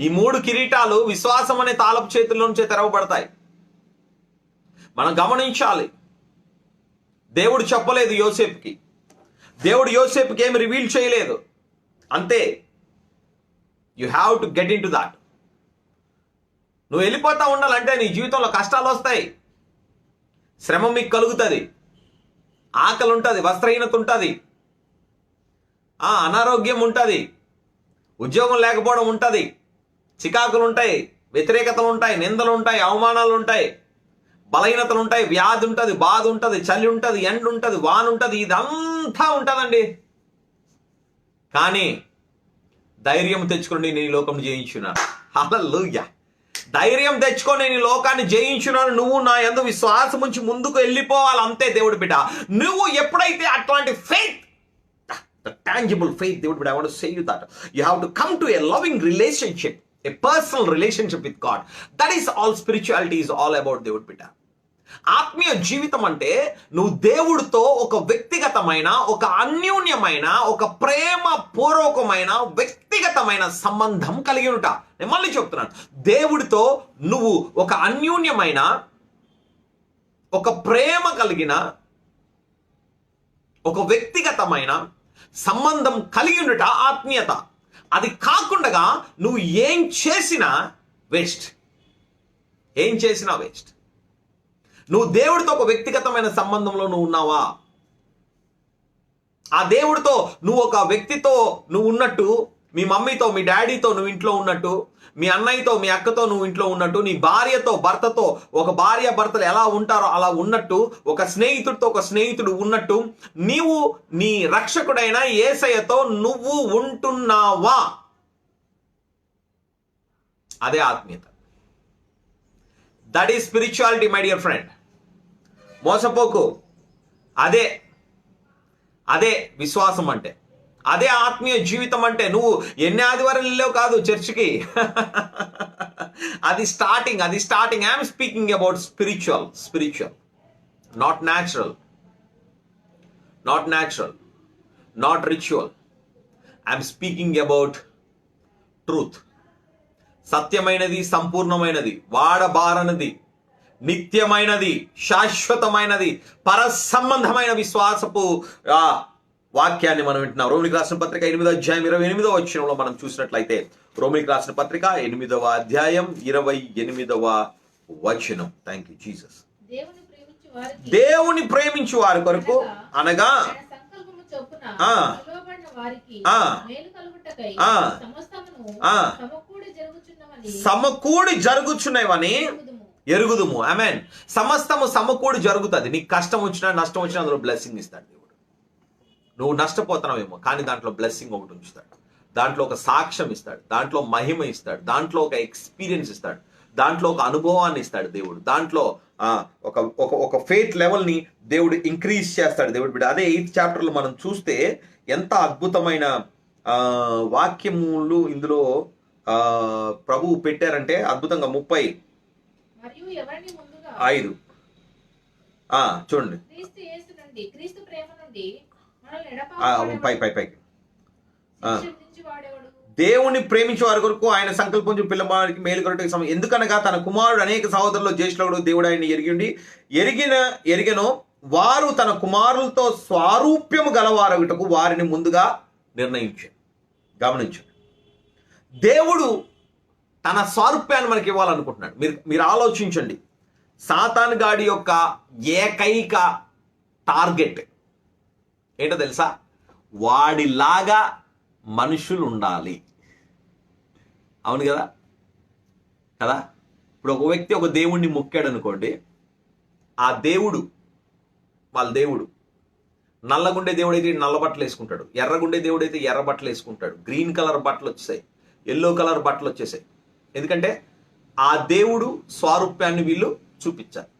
ఈ 3 కిరీటాలు విశ్వాసం అనే తాళపు చేతుల్లో నుంచే తెరవబడతాయి. మనం గమనించాలి. దేవుడు చెప్పలేదు యోసేపుకి, దేవుడు యోసేపుకి ఏమి రివీల్ చేయలేదు. అంతే. You have to get in to that. నువ్వు వెళ్ళిపోతా ఉండాలంటే నీ జీవితంలో కష్టాలు వస్తాయి, శ్రమ మీకు కలుగుతుంది, ఆకలి ఉంటుంది, వస్త్రహీనత ఉంటుంది, అనారోగ్యం ఉంటుంది, ఉద్యోగం లేకపోవడం ఉంటుంది, చికాకులు ఉంటాయి, వ్యతిరేకతలు ఉంటాయి, నిందలు ఉంటాయి, అవమానాలు ఉంటాయి, బలహీనతలు ఉంటాయి, వ్యాధి ఉంటుంది, బాధ ఉంటుంది, చలి ఉంటుంది, ఎండ ఉంటుంది, వాన ఉంటుంది, ఇదంతా ఉంటుందండి. కానీ ధైర్యం తెచ్చుకోండి, నేను ఈ లోకం జయించున్నాను. హల్లెలూయా. ధైర్యం తెచ్చుకో, నేను ఈ లోకాన్ని జయించున్నాను. నువ్వు నా యందు విశ్వాసం ఉంచి ముందుకు వెళ్ళిపోవాలి. అంతే దేవుడి బిడ్డ. నువ్వు ఎప్పుడైతే అట్లాంటి ఫెయిత్, the tangible faith, దేవుడి బిడ్డ, I want to say you that you have to come to a loving relationship, a personal relationship with God. That is all spirituality is all about, దేవుడి బిడ్డ. ఆత్మీయ జీవితం అంటే నువ్వు దేవుడితో ఒక వ్యక్తిగతమైన, ఒక అన్యోన్యమైన, ఒక ప్రేమ పూర్వకమైన వ్యక్తిగతమైన సంబంధం కలిగి ఉంటా. నేను మళ్ళీ చెప్తున్నాను, దేవుడితో నువ్వు ఒక అన్యోన్యమైన, ఒక ప్రేమ కలిగిన, ఒక వ్యక్తిగతమైన సంబంధం కలిగి ఉండట ఆత్మీయత. అది కాకుండా నువ్వు ఏం చేసినా వేస్ట్. ఏం చేసినా వేస్ట్. నువ్వు దేవుడితో ఒక వ్యక్తిగతమైన సంబంధంలో నువ్వు ఉన్నావా? ఆ దేవుడితో నువ్వు ఒక వ్యక్తితో నువ్వు ఉన్నట్టు, మీ మమ్మీతో, మీ డాడీతో నువ్వు ఇంట్లో ఉన్నట్టు, మీ అన్నయ్యతో, మీ అక్కతో నువ్వు ఇంట్లో ఉన్నట్టు, నీ భార్యతో, భర్తతో, ఒక భార్య భర్తలు ఎలా ఉంటారో అలా ఉన్నట్టు, ఒక స్నేహితుడితో ఒక స్నేహితుడు ఉన్నట్టు, నీవు నీ రక్షకుడైన యేసయ్యతో నువ్వు ఉంటున్నావా? అదే ఆత్మీయత. That is spirituality my dear friend. మోసపోకు. అదే అదే విశ్వాసం అంటే, అదే ఆత్మీయ జీవితం అంటే. నువ్వు ఎన్ని ఆదివారం వెళ్ళావు కాదు చర్చికి, అది starting. I'm speaking about spiritual, not natural, not ritual. I'm speaking about truth. సత్యమైనది, సంపూర్ణమైనది, వాడబారనది, నిత్యమైనది, శాశ్వతమైనది, పరసంబంధమైన విశ్వాసపు వాక్యాన్ని మనం వింటున్నాం. రోమిలికి రాసిన పత్రిక 8వ అధ్యాయం 28వ వచనంలో మనం చూసినట్లయితే, రోమిలికి రాసిన పత్రిక 8వ అధ్యాయం 28వ వచనం. Thank you Jesus. దేవుని ప్రేమించు వారి కొరకు అనగా సమకూడి జరుగుచున్నవని ఎరుగుదుము. ఆమేన్. సమస్తము సమకూడి జరుగుతుంది. నీకు కష్టం వచ్చినా, నష్టం వచ్చినా అందులో బ్లెస్సింగ్ ఇస్తాడు దేవుడు. నువ్వు నష్టపోతున్నావేమో, కానీ దాంట్లో బ్లెస్సింగ్ ఒకటి ఉంచుతాడు. దాంట్లో ఒక సాక్ష్యం ఇస్తాడు, దాంట్లో మహిమ ఇస్తాడు, దాంట్లో ఒక ఎక్స్పీరియన్స్ ఇస్తాడు, దాంట్లో ఒక అనుభవాన్ని ఇస్తాడు దేవుడు. దాంట్లో ఒక ఫెయిత్ లెవెల్ని దేవుడు ఇంక్రీజ్ చేస్తాడు దేవుడు బిడ్డ. అదే 8th చాప్టర్లో మనం చూస్తే ఎంత అద్భుతమైన వాక్యములు ఇందులో ప్రభువు పెట్టారంటే అద్భుతంగా. 35 చూడండి. పైకి దేవుని ప్రేమించే వారి కొరకు ఆయన సంకల్పం పిల్లవారికి మేలు కొరకు, ఎందుకనగా తన కుమారుడు అనేక సహోదరులు జ్యేష్ఠుడు దేవుడు ఆయన ఎరిగినో వారు తన కుమారులతో స్వారూప్యము గలవారగుటకు వారిని ముందుగా నిర్ణయించాడు. గమనించండి, దేవుడు తన స్వారూప్యాన్ని మనకి ఇవ్వాలనుకుంటున్నాడు. మీరు ఆలోచించండి. సాతాను గాడి యొక్క ఏకైక టార్గెట్ ఏంటో తెలుసా? వాడిలాగా మనుషులు ఉండాలి. అవును కదా? ఇప్పుడు ఒక వ్యక్తి ఒక దేవుణ్ణి మొక్కాడు అనుకోండి, ఆ దేవుడు వాళ్ళ దేవుడు నల్లగుండే దేవుడు అయితే నల్ల బట్టలు వేసుకుంటాడు, ఎర్రగుండే దేవుడు అయితే ఎర్ర బట్టలు వేసుకుంటాడు, గ్రీన్ కలర్ బట్టలు వచ్చేసాయి, ఎల్లో కలర్ బట్టలు వచ్చేసాయి. ఎందుకంటే ఆ దేవుడు స్వారూప్యాన్ని వీళ్ళు చూపించారు.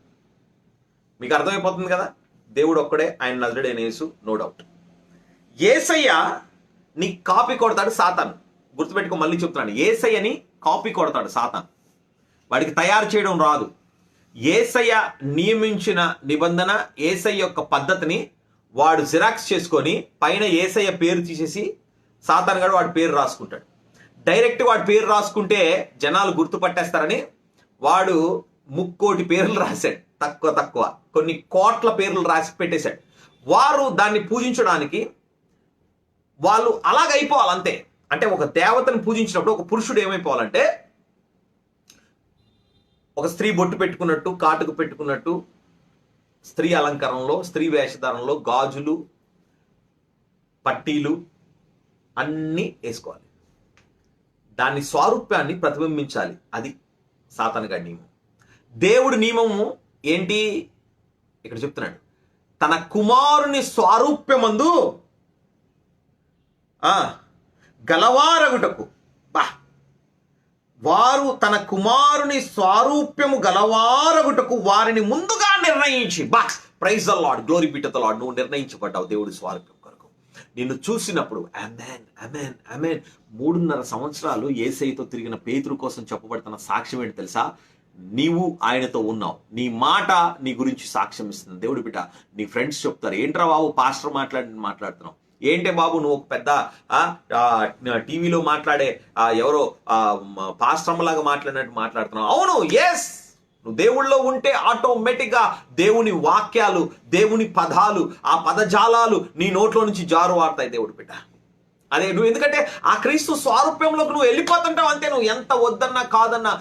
మీకు అర్థమైపోతుంది కదా? దేవుడు ఒక్కడే, ఆయన నజరేయుడైన యేసు, నో డౌట్. యేసయ్య నీ కాపీ కొడతాడు సాతాను. గుర్తుపెట్టుకో, మళ్ళీ చెప్తున్నాను, యేసయ్యని కాపీ కొడతాడు సాతాను. వాడికి తయారు చేయడం రాదు. యేసయ్య నియమించిన నిబంధన, యేసయ్య యొక్క పద్ధతిని వాడు జిరాక్స్ చేసుకొని పైన యేసయ్య పేరు తీసేసి సాతాను గారు వాడి పేరు రాసుకుంటాడు. డైరెక్ట్ వాడి పేరు రాసుకుంటే జనాలు గుర్తుపట్టేస్తారని వాడు 3,000,000 పేర్లు రాశాడు. తక్కువ కొన్ని కోట్ల పేర్లు రాసి పెట్టేశాడు. వారు దాన్ని పూజించడానికి వాళ్ళు అలాగైపోవాలి అంతే. అంటే ఒక దేవతను పూజించినప్పుడు ఒక పురుషుడు ఏమైపోవాలంటే ఒక స్త్రీ బొట్టు పెట్టుకున్నట్టు, కాటుకు పెట్టుకున్నట్టు, స్త్రీ అలంకరణలో, స్త్రీ వేషధారణలో గాజులు, పట్టీలు అన్నీ వేసుకోవాలి. దాని స్వారూప్యాన్ని ప్రతిబింబించాలి. అది సాతాను గారి నియమం. దేవుడి నియమము ఏంటి ఇక్కడ చెప్తున్నాడు, తన కుమారుని స్వారూప్యమందు గలవారగుటకు, వారు తన కుమారుని స్వారూప్యము గలవారగుటకు వారిని ముందుగా నిర్ణయించి, praise the Lord, glory be to the Lord, నువ్వు నిర్ణయించబడ్డావు దేవుడి స్వారూప్యం కొరకు. నిన్ను చూసినప్పుడు ఆమేన్ ఆమేన్ ఆమేన్. 3.5 సంవత్సరాలు యేసయ్యతో తిరిగిన పేతురు కోసం చెప్పబడుతున్న సాక్ష్యం ఏంటి తెలుసా? నీవు ఆయనతో ఉన్నావు. నీ మాట నీ గురించి సాక్ష్యం ఇస్తుంది. దేవుడి బిడ్డ, నీ ఫ్రెండ్స్ చెప్తారు, ఏంట్రా బాబు పాస్టర్ మాట్లాడుతున్నావు, ఏంటే బాబు నువ్వు ఒక పెద్ద టీవీలో మాట్లాడే ఎవరో పాస్టర్లాగా మాట్లాడినట్టు మాట్లాడుతున్నావు. అవును, ఎస్, నువ్వు దేవుళ్ళో ఉంటే ఆటోమేటిక్ గా దేవుని వాక్యాలు, దేవుని పదాలు, ఆ పదజాలాలు నీ నోట్లో నుంచి జారువారుతాయి. దేవుడి బిడ్డ, అదే నువ్వు, ఎందుకంటే ఆ క్రీస్తు స్వారూప్యంలోకి నువ్వు వెళ్ళిపోతుంటావు అంతే. నువ్వు ఎంత వద్దన్నా కాదన్నా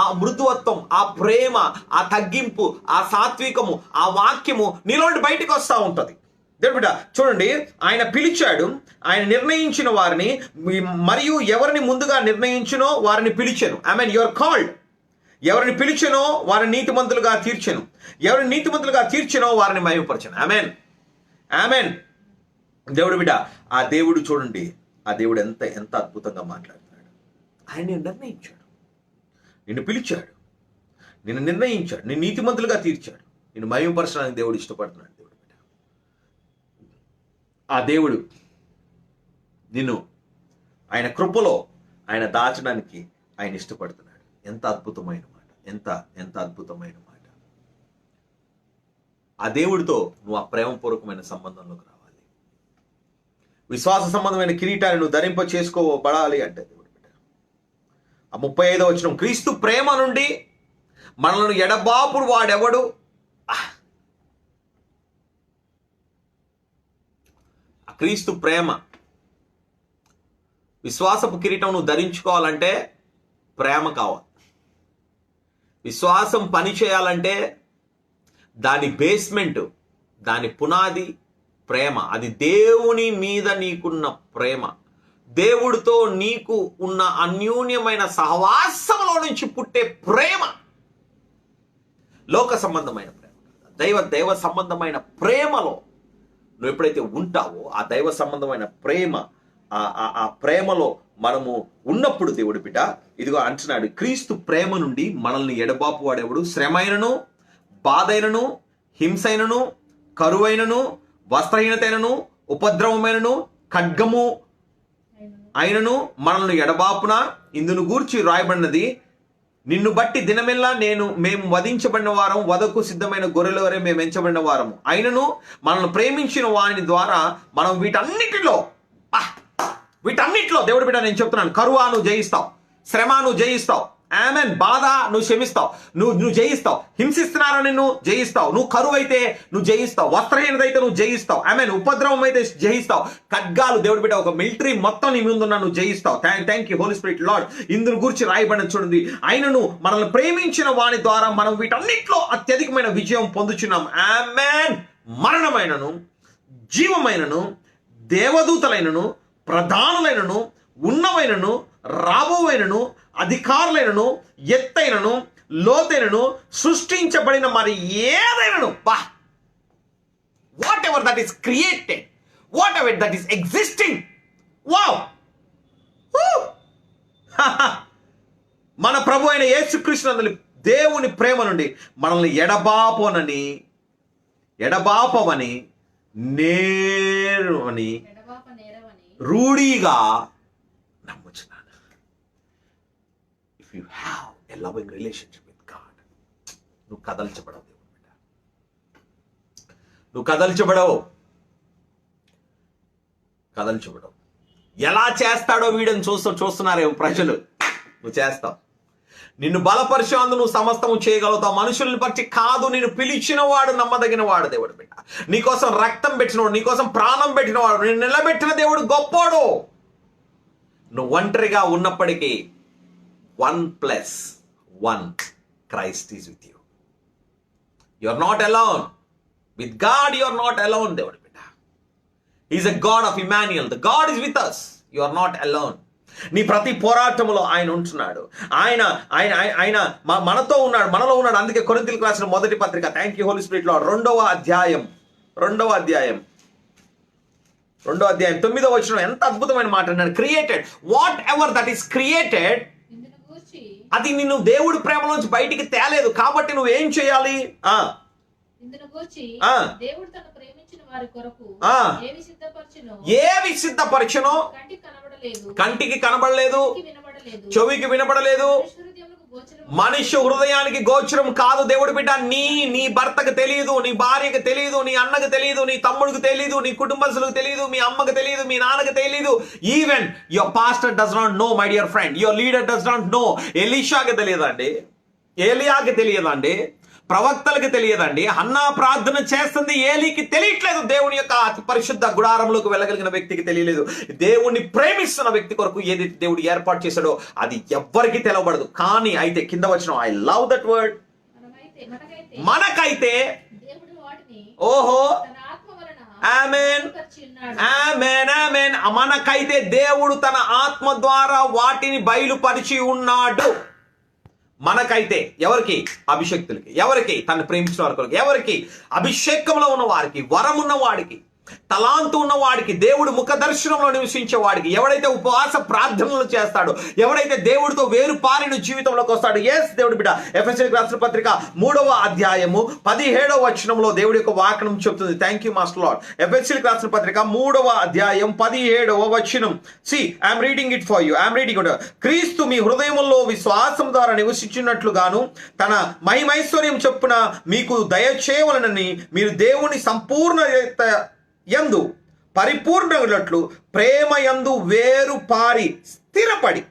ఆ మృదువత్వం, ఆ ప్రేమ, ఆ తగ్గింపు, ఆ సాత్వికము, ఆ వాక్యము నీలోండి బయటికి వస్తూ ఉంటుంది. దేవుడి బిడ్డ చూడండి, ఆయన పిలిచాడు, ఆయన నిర్ణయించిన వారిని, మరియు ఎవరిని ముందుగా నిర్ణయించినో వారిని పిలిచాను. I mean your called. ఎవరిని పిలిచానో వారిని నీతిమంతులుగా తీర్చాను, ఎవరిని నీతిమంతులుగా తీర్చానో వారిని మహిమపరచాను. ఆమేన్ ఆమేన్. దేవుడి బిడ్డ, ఆ దేవుడు చూడండి, ఆ దేవుడు ఎంత అద్భుతంగా మాట్లాడుతున్నాడు. ఆయన నిన్ను నిర్ణయించాడు, నిన్ను పిలిచాడు, నిన్ను నిర్ణయించాడు, నిన్ను నీతిమంతులుగా తీర్చాడు, నిన్ను మహిమపరచడానికి దేవుడు ఇష్టపడుతున్నాడు. దేవుడి బిడ్డ, ఆ దేవుడు నిన్ను ఆయన కృపలో ఆయన దాచడానికి ఆయన ఇష్టపడుతున్నాడు. ఎంత అద్భుతమైన మాట, ఎంత అద్భుతమైన మాట. ఆ దేవుడితో నువ్వు ఆ ప్రేమపూర్వకమైన సంబంధంలోకి రావాలి. విశ్వాస సంబంధమైన కిరీటాన్ని నువ్వు ధరింప చేసుకోబడాలి అంటే దేవుడి బిడ్డ, ఆ 35వ వచనం, క్రీస్తు ప్రేమ నుండి మనలను ఎడబాపుడు వాడెవడు. ఆ క్రీస్తు ప్రేమ, విశ్వాసపు కిరీటం నువ్వు ధరించుకోవాలంటే ప్రేమ కావాలి. విశ్వాసం పని చేయాలంటే దాని బేస్మెంట్, దాని పునాది ప్రేమ. అది దేవుని మీద నీకున్న ప్రేమ, దేవుడితో నీకు ఉన్న అన్యోన్యమైన సహవాసంలో నుంచి పుట్టే ప్రేమ. లోక సంబంధమైన ప్రేమ, దైవ సంబంధమైన ప్రేమలో నువ్వు ఎప్పుడైతే ఉంటావో, ఆ దైవ సంబంధమైన ప్రేమ, ఆ ప్రేమలో మనము ఉన్నప్పుడు దేవుడి బిడ్డ ఇదిగో అంటున్నాడు, క్రీస్తు ప్రేమ నుండి మనల్ని ఎడబాపు వాడెవడు. శ్రమైనను, బాధైనను, హింసైనను, కరువైనను, వస్త్రహీనతైనను, ఉపద్రవమైనను, ఖడ్గము అయినను మనల్ని ఎడబాపున. ఇందును గూర్చి రాయబడినది, నిన్ను బట్టి దినమెల్లా మేము వధించబడిన వారం, వదకు సిద్ధమైన గొర్రెల వరే మేము ఎంచబడిన వారము. అయినను మనల్ని ప్రేమించిన వాని ద్వారా మనం వీటన్నిటిలో దేవుడి బిడ్డ నేను చెప్తున్నాను, కరువా నువ్వు జయిస్తావు, శ్రమ నువ్వు జయిస్తావు, ఆమెన్, బాధ నువ్వు క్షమిస్తావు, నువ్వు జయిస్తావు, హింసిస్తున్నారో నిన్ను జయిస్తావు, నువ్వు కరువు అయితే నువ్వు జయిస్తావు, వస్త్రహీనత అయితే నువ్వు జయిస్తావు, ఆమెన్, ఉపద్రవం అయితే జయిస్తావు, ఖడ్గాలు దేవుడి బిడ్డ ఒక మిలిటరీ మొత్తం నీ ముందున్నా నువ్వు జయిస్తావు. Thank you Holi spirit Lord. ఇందును గురించి రాయబడిన చూడండి, ఆయనను మనల్ని ప్రేమించిన వాని ద్వారా మనం వీటన్నిటిలో అత్యధికమైన విజయం పొందుచున్నాం. ఆమెన్. మరణమైనను, జీవమైనను, దేవదూతలైనను, ప్రధానులైనను, ఉన్నవైనను, రాబోవైనను, అధికారులైనను, ఎత్తైనను, లోతైనను, సృష్టించబడిన మరి ఏదైనను, whatever that is created, whatever that is existing, wow, మన ప్రభు అయిన యేసుక్రీస్తు దేవుని ప్రేమ నుండి మనల్ని ఎడబాపవని నేరవని రూఢీగా నమ్ముచున్నాను. You have a loving relationship with God, నువ్వు కదల్చబడవు. నువ్వు కదల్చబడవు. ఎలా చేస్తాడో వీడిని చూస్తున్నారేమో ప్రజలు. నువ్వు చేస్తావు. నిన్ను బలపరిచే అందు నువ్వు సమస్తము చేయగలుగుతావు. మనుషుల్ని పరిచి కాదు, నిన్ను పిలిచిన వాడు నమ్మదగిన వాడు దేవుడు బిడ్డ. నీకోసం రక్తం పెట్టినవాడు, నీకోసం ప్రాణం పెట్టినవాడు, నిన్ను నిలబెట్టిన దేవుడు గొప్పోడు. నువ్వు ఒంటరిగా ఉన్నప్పటికీ 1+1 Christ is with you. You are not alone. With God you are not alone దేవుడు బిడ్డ. He is a God of Emmanuel. The God is with us. You are not alone. నీ ప్రతి పోరాటంలో ఆయన ఉంటున్నాడు. ఆయన ఆయన ఆయన మనతో ఉన్నాడు, మనలో ఉన్నాడు. అందుకే కొరింథీయులకు రాసిన మొదటి పత్రిక, thank you Holi spirit Lord, 2వ అధ్యాయం 9వ వచనం ఎంత అద్భుతమైన మాట అన్నాడు. Created whatever that is created, అది నిన్ను దేవుడి ప్రేమలోంచి బయటికి తేలేదు. కాబట్టి నువ్వేం చేయాలి? దేవుడు తన ప్రేమించిన వారి కొరకు ఏవి సిద్ధపరచునో కంటికి కనబడలేదు, చెవికి వినబడలేదు, మనిషి హృదయానికి గోచరం కాదు దేవుడి బిడ్డ. నీ భర్తకు తెలియదు, నీ భార్యకు తెలియదు, నీ అన్నకు తెలియదు, నీ తమ్ముడికి తెలియదు, నీ కుటుంబస్తులకు తెలియదు, మీ అమ్మకు తెలియదు, మీ నాన్నకు తెలియదు. Even your pastor does not know, my dear friend. Your leader does not know. ఎలీషాకి తెలియదండి, ఏలియాకి తెలియదండి, ప్రవక్తలకు తెలియదండి. హన్నా ప్రార్థన చేస్తుంది, ఏలీకి తెలియట్లేదు. దేవుని యొక్క అతి పరిశుద్ధ గుడారంలోకి వెళ్ళగలిగిన వ్యక్తికి తెలియలేదు. దేవుణ్ణి ప్రేమిస్తున్న వ్యక్తి కొరకు ఏదైతే దేవుడు ఏర్పాటు చేశాడో అది ఎవ్వరికి తెలవబడదు. కానీ అయితే కింద వచ్చిన ఐ లవ్ దట్ వర్డ్, మనకైతే ఓహో ఆమేన్ ఆమేన్ ఆమేన్, మనకైతే దేవుడు తన ఆత్మ ద్వారా వాటిని బయలుపరిచి ఉన్నాడు. మనకైతే ఎవరికి? అభిషక్తులకి. ఎవరికి? తను ప్రేమించిన వారికి. ఎవరికి? అభిషేకంలో ఉన్న వారికి, వరం ఉన్న వాడికి, తలాంతు ఉన్న వాడికి, దేవుడు ముఖ దర్శనంలో నివసించే వాడికి, ఎవడైతే ఉపవాస ప్రార్థనలు చేస్తాడో, ఎవడైతే దేవుడితో వేరు పారిన జీవితంలోకి వస్తాడు. ఎస్ దేవుడి బిడ్డ. ఎఫెసీయులకు రాసిన పత్రిక 3వ అధ్యాయము 17వ వచనంలో దేవుడి యొక్క వాక్యం చెప్తుంది. Thank you master Lord. ఎఫెసీయులకు రాసిన పత్రిక 3వ అధ్యాయం 17వ వచనం. See I'm reading it for you. I'm reading it. క్రీస్తు మీ హృదయములో విశ్వాసం ద్వారా నివసించినట్లుగాను తన మహిమైశ్వర్యం చొప్పున మీకు దయచేయవలనని మీరు దేవుని సంపూర్ణ యందు పరిపూర్ణులట్లు ప్రేమ యందు వేరు పారి స్థిరపడి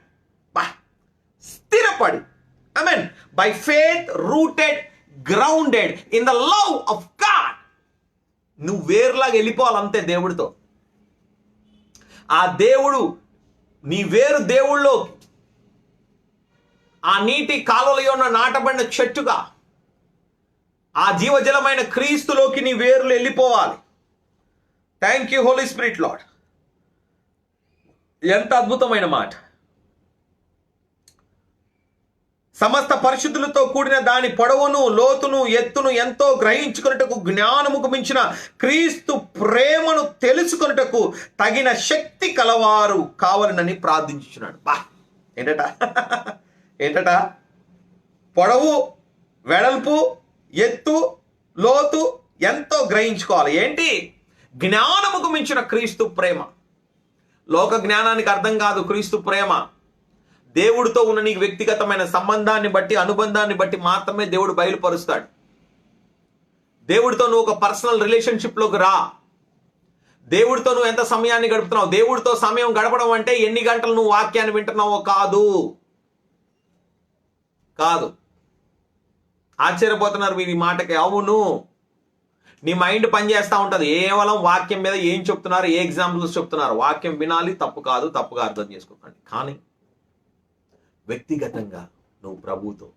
ఆమేన్ by faith rooted grounded in the love of God. నువ్వు వేరులాగా వెళ్ళిపోవాలంతే దేవుడితో. ఆ దేవుడు నీ వేరు దేవుళ్ళో, ఆ నీటి కాలువలో నాటబడిన చెట్టుగా ఆ జీవజలమైన క్రీస్తులోకి నీ వేర్లు వెళ్ళిపోవాలి. Thank you Holi spirit Lord. ఎంత అద్భుతమైన మాట. సమస్త పరిశుద్ధులతో కూడిన దాని పొడవును, లోతును, ఎత్తును ఎంతో గ్రహించుకున్నటకు జ్ఞానముకు మించిన క్రీస్తు ప్రేమను తెలుసుకున్నటకు తగిన శక్తి కలవారు కావాలనని ప్రార్థించున్నాడు. ఏంటట? పొడవు, వెడల్పు, ఎత్తు, లోతు ఎంతో గ్రహించుకోవాలి. ఏంటి? జ్ఞానముకు మించిన క్రీస్తు ప్రేమ. లోక జ్ఞానానికి అర్థం కాదు క్రీస్తు ప్రేమ. దేవుడితో ఉన్న నీకు వ్యక్తిగతమైన సంబంధాన్ని బట్టి, అనుబంధాన్ని బట్టి మాత్రమే దేవుడు బయలుపరుస్తాడు. దేవుడితో నువ్వు ఒక పర్సనల్ రిలేషన్షిప్లోకి రా. దేవుడితో నువ్వు ఎంత సమయాన్ని గడుపుతున్నావు, దేవుడితో సమయం గడపడం అంటే ఎన్ని గంటలు నువ్వు వాక్యాన్ని వింటున్నావో కాదు. ఆశ్చర్యపోతున్నారు మీరు ఈ మాటకి. అవును, నీ మైండ్ పనిచేస్తూ ఉంటుంది. కేవలం వాక్యం మీద ఏం చెప్తున్నారు, ఏ ఎగ్జాంపుల్స్ చెప్తున్నారు. వాక్యం వినాలి, తప్పు కాదు, తప్పుగా అర్థం చేసుకోకండి. కానీ వ్యక్తిగతంగా నువ్వు ప్రభువుతో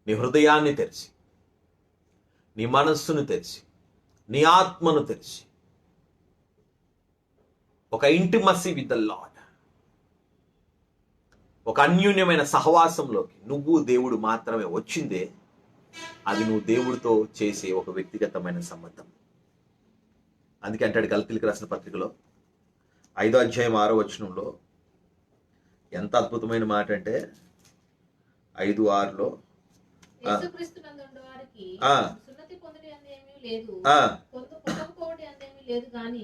నీ హృదయాన్ని తెరిచి, నీ మనస్సును తెరిచి, నీ ఆత్మను తెరిచి ఒక ఇంటిమసీ విత్ ద లార్డ్, ఒక అన్యూన్యమైన సహవాసంలోకి నువ్వు దేవుడు మాత్రమే వచ్చిందే. అది నువ్వు దేవుడితో చేసే ఒక వ్యక్తిగతమైన సంబంధం. అందుకే అంటాడు గలతీయులకు రాసిన పత్రికలో 5వ అధ్యాయం 6వ వచనంలో ఎంత అద్భుతమైన మాట అంటే 5:6లో లేదు గాని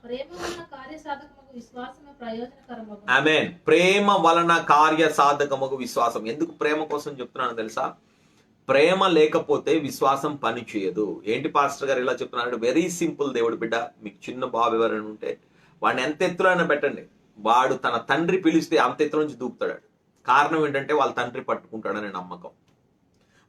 ప్రేమ వలన కార్యసాధకముగు విశ్వాసము ప్రయోజనకరమగు. ఆమేన్. ప్రేమ వలన కార్య సాధకమగు విశ్వాసం. ఎందుకు ప్రేమ కోసం చెప్తున్నాను తెలుసా? ప్రేమ లేకపోతే విశ్వాసం పని చేయదు. ఏంటి పాస్టర్ గారు ఇలా చెప్తున్నారంటే, వెరీ సింపుల్. దేవుడు బిడ్డ, మీకు చిన్న బాబు ఎవరైనా ఉంటే వాడిని ఎంత ఎత్తులైనా పెట్టండి, వాడు తన తండ్రి పిలిస్తే అంత ఎత్తు నుంచి దూకుతాడు. కారణం ఏంటంటే వాళ్ళ తండ్రి పట్టుకుంటాడనే నమ్మకం.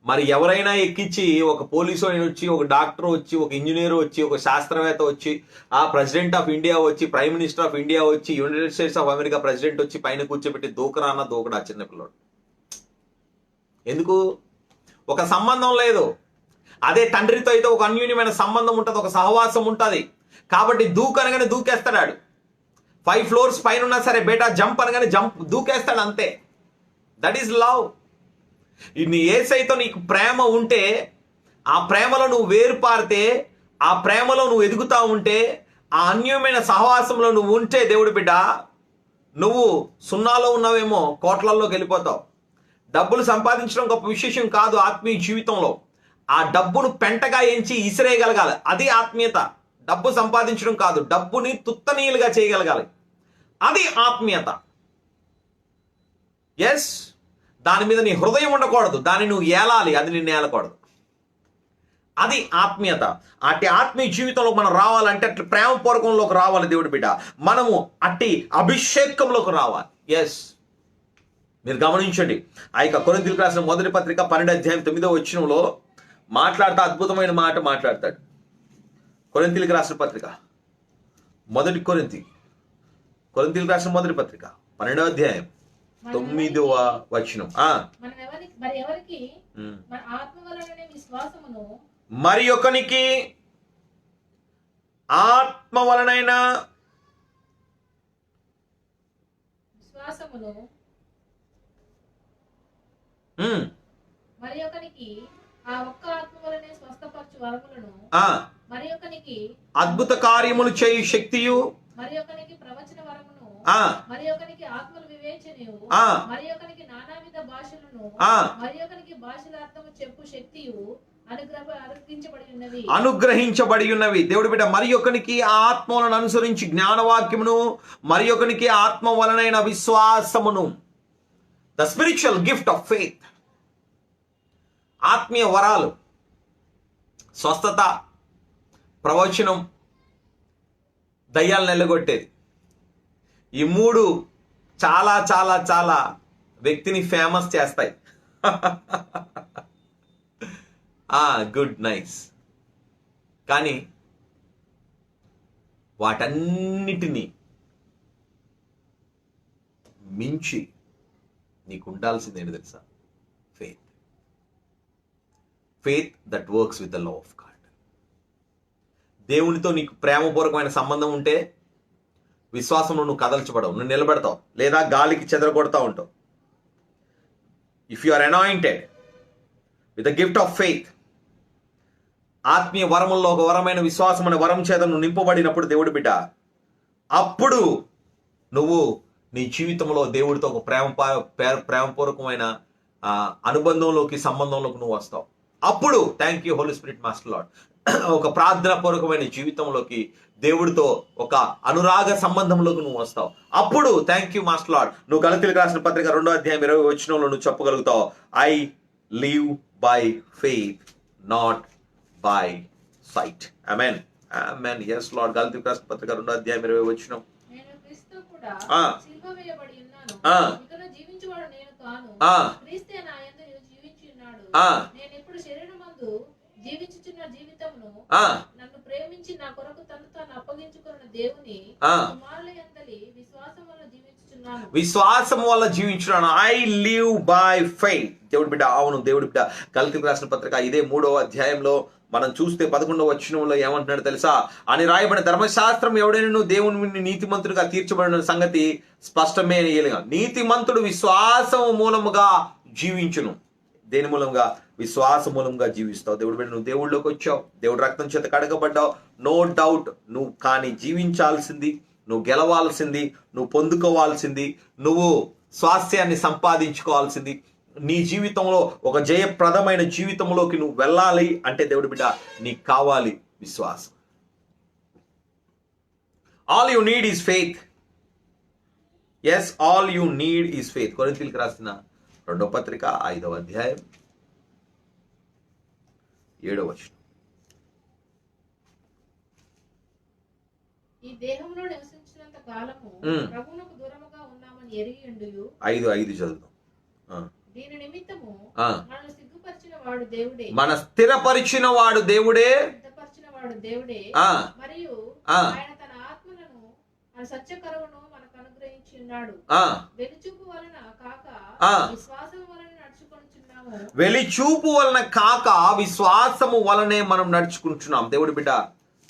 మరి ఎవరైనా ఎక్కించి, ఒక పోలీసు ఆయన వచ్చి, ఒక డాక్టర్ వచ్చి, ఒక ఇంజనీర్ వచ్చి, ఒక శాస్త్రవేత్త వచ్చి, ఆ ప్రెసిడెంట్ ఆఫ్ ఇండియా వచ్చి, ప్రైమ్ మినిస్టర్ ఆఫ్ ఇండియా వచ్చి, United states of America president వచ్చి పైన కూర్చోబెట్టి దూకరా అన్న దూకడా చిన్నపిల్లడు. ఎందుకు? ఒక సంబంధం లేదు. అదే తండ్రితో అయితే ఒక అన్యూన్యమైన సంబంధం ఉంటుంది, ఒక సహవాసం ఉంటుంది. కాబట్టి దూకనగానే దూకేస్తాడు. 5 floors పైన ఉన్నా సరే బేటా జంప్ అనగానే దూకేస్తాడు, అంతే. That is love. నీ యేసయ్యతో నీకు ప్రేమ ఉంటే, ఆ ప్రేమలో నువ్వు వేరుపారితే, ఆ ప్రేమలో నువ్వు ఎదుగుతా ఉంటే, ఆ అన్యోన్యమైన సహవాసంలో నువ్వు ఉంటే, దేవుడి బిడ్డ, నువ్వు సున్నాలో ఉన్నావేమో కోట్లల్లోకి వెళ్ళిపోతావు. డబ్బులు సంపాదించడం గొప్ప విశేషం కాదు ఆత్మీయ జీవితంలో. ఆ డబ్బును పెంటగా ఎంచి ఇసిరేయగలగాలి, అది ఆత్మీయత. డబ్బు సంపాదించడం కాదు, డబ్బుని తుత్తనీయులుగా చేయగలగాలి, అది ఆత్మీయత. ఎస్, దాని మీద నీ హృదయం ఉండకూడదు, దాన్ని నువ్వు ఏలాలి, అది నిన్ను ఏలకూడదు. అది ఆత్మీయత. అట్టి ఆత్మీయ జీవితంలో మనం రావాలంటే అట్లా ప్రేమపూర్వకంలోకి రావాలి దేవుడి బిడ్డ. మనము అట్టి అభిషేకంలోకి రావాలి. ఎస్, మీరు గమనించండి, ఆ యొక్క కొరింథీయులకు రాసిన మొదటి పత్రిక 12:9 మాట్లాడుతూ అద్భుతమైన మాట మాట్లాడతాడు. కొరింథీయులకు రాసిన పత్రిక కొరింథీయులకు రాసిన మొదటి పత్రిక 12:9 మరి ఒకనికి ఆత్మ వలనైన విశ్వాసమును, మరి ఒకనికి ఆ ఒక్క ఆత్మ వలనే స్వస్థపరచు వరములను, మరి ఒకనికి అద్భుత కార్యములు చేయు శక్తియు, మరి ఒకనికి ప్రవచన వరమును, మరి ఒకనికి ఆత్మల వివేచనయు, మరి ఒకనికి నానావిధ భాషలను, మరి ఒకనికి భాషల అర్థము చెప్పు శక్తియు అనుగ్రహించబడి ఉన్నవి. దేవుడి బిడ్డ, మరి ఒకనికి ఆత్మలను అనుసరించి జ్ఞానవాక్యమును, మరి ఒకనికి ఆత్మ వలనైన విశ్వాసమును, the spiritual gift of faith. ఆత్మీయ వరాలు, స్వస్థత, ప్రవచనం, దయ్యాలను ఎల్లగొట్టేది. ఈ 3 చాలా చాలా చాలా వ్యక్తిని ఫేమస్ చేస్తాయి. Good, nice. కానీ వాటన్నిటినీ మించి నీకు ఉండాల్సింది ఏంటి తెలుసా? Faith. Faith that works with the law of God. దేవునితో నీకు ప్రేమపూర్వకమైన సంబంధం ఉంటే విశ్వాసంలో నువ్వు కదల్చబడవు, నువ్వు నిలబడతావు, లేదా గాలికి చెదరగొడతా ఉంటావు. If you are anointed with the gift of faith, ఆత్మీయ వరముల్లో ఒక వరమైన విశ్వాసం అనే వరం చేత నువ్వు నింపబడినప్పుడు దేవుడి బిడ్డ, అప్పుడు నువ్వు నీ జీవితంలో దేవుడితో ఒక ప్రేమపూర్వకమైన అనుబంధంలోకి, సంబంధంలోకి నువ్వు వస్తావు. అప్పుడు thank you Holi spirit master Lord, ఒక ప్రార్థన పూర్వకమైన జీవితంలోకి, దేవుడితో ఒక అనురాగ సంబంధంలోకి నువ్వు వస్తావు. అప్పుడు థ్యాంక్ యూ మాస్టర్ లార్డ్, నువ్వు గలతీయులకు రాసిన పత్రిక 2:20 నువ్వు చెప్పగలుగుతావు, I live by faith not by sight. ఆమేన్, ఆమేన్. yes lord. గలతీయులకు రాసిన పత్రిక 2:20 నేను క్రీస్తు కూడా సిలువ వేయబడి ఉన్నాను, ఇకను జీవించువాడు నేను కాను, క్రీస్తే నా యందు జీవించి ఉన్నాడు. నేను ఇప్పుడు శరీరమందు జీవించుచున్న జీవితమును నన్ను ప్రేమించి నా కొరకు తను తాను అప్పగించుకున్న దేవుని కుమారుల యందలి విశ్వాసం వల్ల జీవించుచున్నాను. విశ్వాసం వల్ల జీవించున్నాను. I live by faith. దేవుడి బిడ్డ, అవును దేవుడి బిడ్డ, గలతీయులకు రాసిన పత్రిక ఇదే 3వ మనం చూస్తే 11వ ఏమంటున్నాడు తెలుసా? అని రాయబడిన ధర్మశాస్త్రం ఎవడైనా దేవుని నీతిమంతుడిగా తీర్చబడిన సంగతి స్పష్టమే. నీతిమంతుడు విశ్వాసం మూలముగా జీవించును. దేని మూలంగా? విశ్వాస మూలంగా జీవిస్తావు. దేవుడి బిడ్డ, నువ్వు దేవుళ్ళలోకి వచ్చావు, దేవుడి రక్తం చేత కడగబడ్డావు, నో డౌట్. నువ్వు కానీ జీవించాల్సింది, నువ్వు గెలవాల్సింది, నువ్వు పొందుకోవాల్సింది, నువ్వు స్వాస్థ్యాన్ని సంపాదించుకోవాల్సింది, నీ జీవితంలో ఒక జయప్రదమైన జీవితంలోకి నువ్వు వెళ్ళాలి అంటే దేవుడి బిడ్డ, నీకు కావాలి విశ్వాసం. All you need is faith. Yes, all you need is faith. కొరింథీయులకు రాసిన 2వ పత్రిక 5వ అధ్యాయం 7వ వచనం. ఈ దేహంలో నివసించినంత కాలము ప్రభువునకు దూరముగా ఉన్నామని ఎరిగి ఉండుయు. 5:5 చదువుదాం. దీని నిమిత్తము మనల్ని సిగ్గుపరిచిన వాడు దేవుడే, మన స్థిరపరిచిన వాడు దేవుడే, సిద్ధపరిచిన వాడు దేవుడే, మరియు ఆయన తన ఆత్మలను మన సత్యకరువును మనకు అనుగ్రహించి ఉన్నాడు. వెలిచూపు వలన కాక విశ్వాసము వలన నడుచుకొనుచున్నాము. వెలిచూపు వలన కాక విశ్వాసము వలనే మనం నడుచుకుంటున్నాం. దేవుడి బిడ్డ,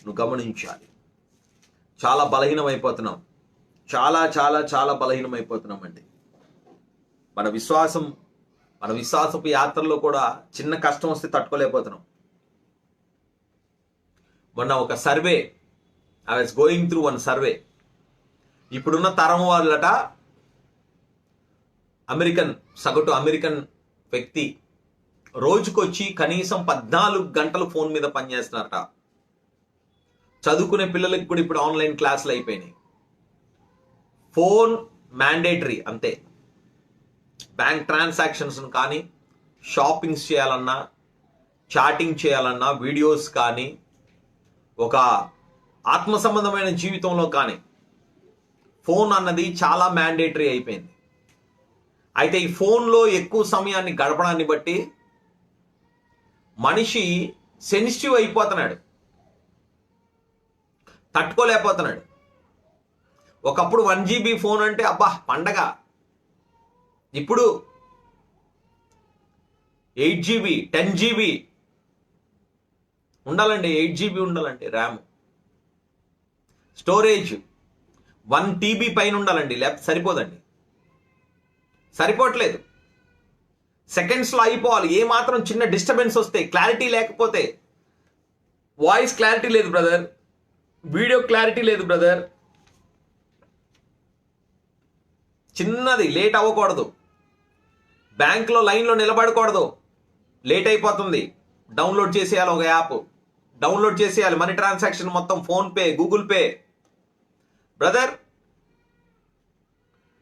నువ్వు గమనించాలి. చాలా బలహీనమైపోతున్నాం. చాలా చాలా చాలా బలహీనమైపోతున్నాం అండి. మన విశ్వాసపు యాత్రలో కూడా చిన్న కష్టం వస్తే తట్టుకోలేకపోతున్నాం. మొన్న ఒక survey, I was going through one survey. ఇప్పుడున్న తరం వాళ్ళట, సగటు అమెరికన్ వ్యక్తి రోజుకొచ్చి కనీసం 14 గంటలు ఫోన్ మీద పనిచేస్తున్నారట. చదువుకునే పిల్లలకి కూడా ఇప్పుడు ఆన్లైన్ క్లాసులు అయిపోయినాయి. ఫోన్ మ్యాండేటరీ అంతే. బ్యాంక్ ట్రాన్సాక్షన్స్ కానీ, షాపింగ్స్ చేయాలన్నా, చాటింగ్ చేయాలన్నా, వీడియోస్ కానీ, ఒక ఆత్మ సంబంధమైన జీవితంలో కానీ ఫోన్ అన్నది చాలా మ్యాండేటరీ అయిపోయింది. అయితే ఈ ఫోన్లో ఎక్కువ సమయాన్ని గడపడాన్ని బట్టి మనిషి సెన్సిటివ్ అయిపోతున్నాడు, తట్టుకోలేకపోతున్నాడు. ఒకప్పుడు 1 GB ఫోన్ అంటే అబ్బా పండగ. ఇప్పుడు 8 GB 10 GB ఉండాలండి. 8 GB ఉండాలండి ర్యామ్. స్టోరేజ్ 1 TB పైన ఉండాలండి, లేకపోతే సరిపోదండి. సరిపోవట్లేదు. సెకండ్స్లో అయిపోవాలి. ఏ మాత్రం చిన్న డిస్టర్బెన్స్ వస్తే, క్లారిటీ లేకపోతే, వాయిస్ క్లారిటీ లేదు బ్రదర్, వీడియో క్లారిటీ లేదు బ్రదర్, చిన్నది లేట్ అవ్వకూడదు, బ్యాంక్లో లైన్లో నిలబడకూడదు, లేట్ అయిపోతుంది, డౌన్లోడ్ చేసేయాలి. ఒక యాప్ డౌన్లోడ్ చేసేయాలి. మనీ ట్రాన్సాక్షన్ మొత్తం ఫోన్పే, గూగుల్ పే. బ్రదర్,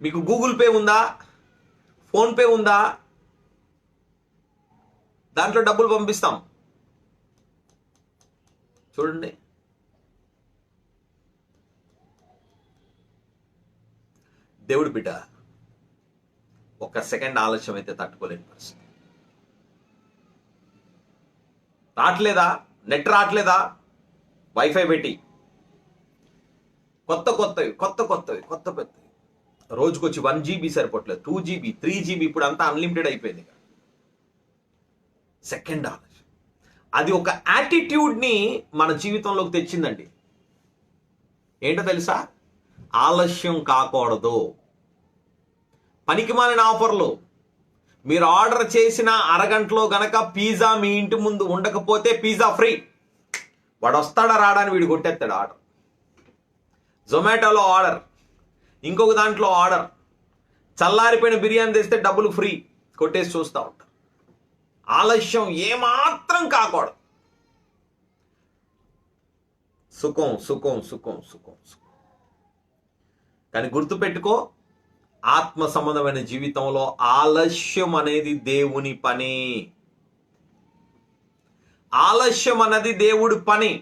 మీకు గూగుల్ పే ఉందా? ఫోన్పే ఉందా? దాంట్లో డబ్బులు పంపిస్తాం. చూడండి, దేవుడి బిడ్డ, ఒక్క సెకండ్ ఆలస్యం అయితే తట్టుకోలేని పరిస్థితి. రావట్లేదా? నెట్ రావట్లేదా? వైఫై పెట్టి కొత్త రోజుకొచ్చి 1 GB సరిపోవట్లేదు, 2 GB 3 GB, ఇప్పుడు అంతా అన్లిమిటెడ్ అయిపోయింది. సెకండ్ ఆలస్యం, అది ఒక యాటిట్యూడ్ని మన జీవితంలోకి తెచ్చిందండి. ఏంటో తెలుసా? ఆలస్యం కాకూడదు. పనికిమాలిన ఆఫర్లు. మీరు ఆర్డర్ చేసిన అరగంటలో గనక పిజ్జా మీ ఇంటి ముందు ఉండకపోతే పిజ్జా ఫ్రీ. వాడు వస్తాడా రాడా అని వీడు కొట్టేస్తాడు ఆర్డర్. జొమాటోలో ఆర్డర్, ఇంకొక దాంట్లో ఆర్డర్, చల్లారిపోయిన బిర్యానీ తెస్తే డబ్బులు ఫ్రీ కొట్టేసి చూస్తూ ఉంటారు. ఆలస్యం ఏమాత్రం కాకూడదు. సుఖం సుఖం సుఖం సుఖం సుఖం. కానీ గుర్తుపెట్టుకో, ఆత్మ సంబంధమైన జీవితంలో ఆలస్యం అనేది దేవుని పని. ఆలస్యం అన్నది దేవుడి పని.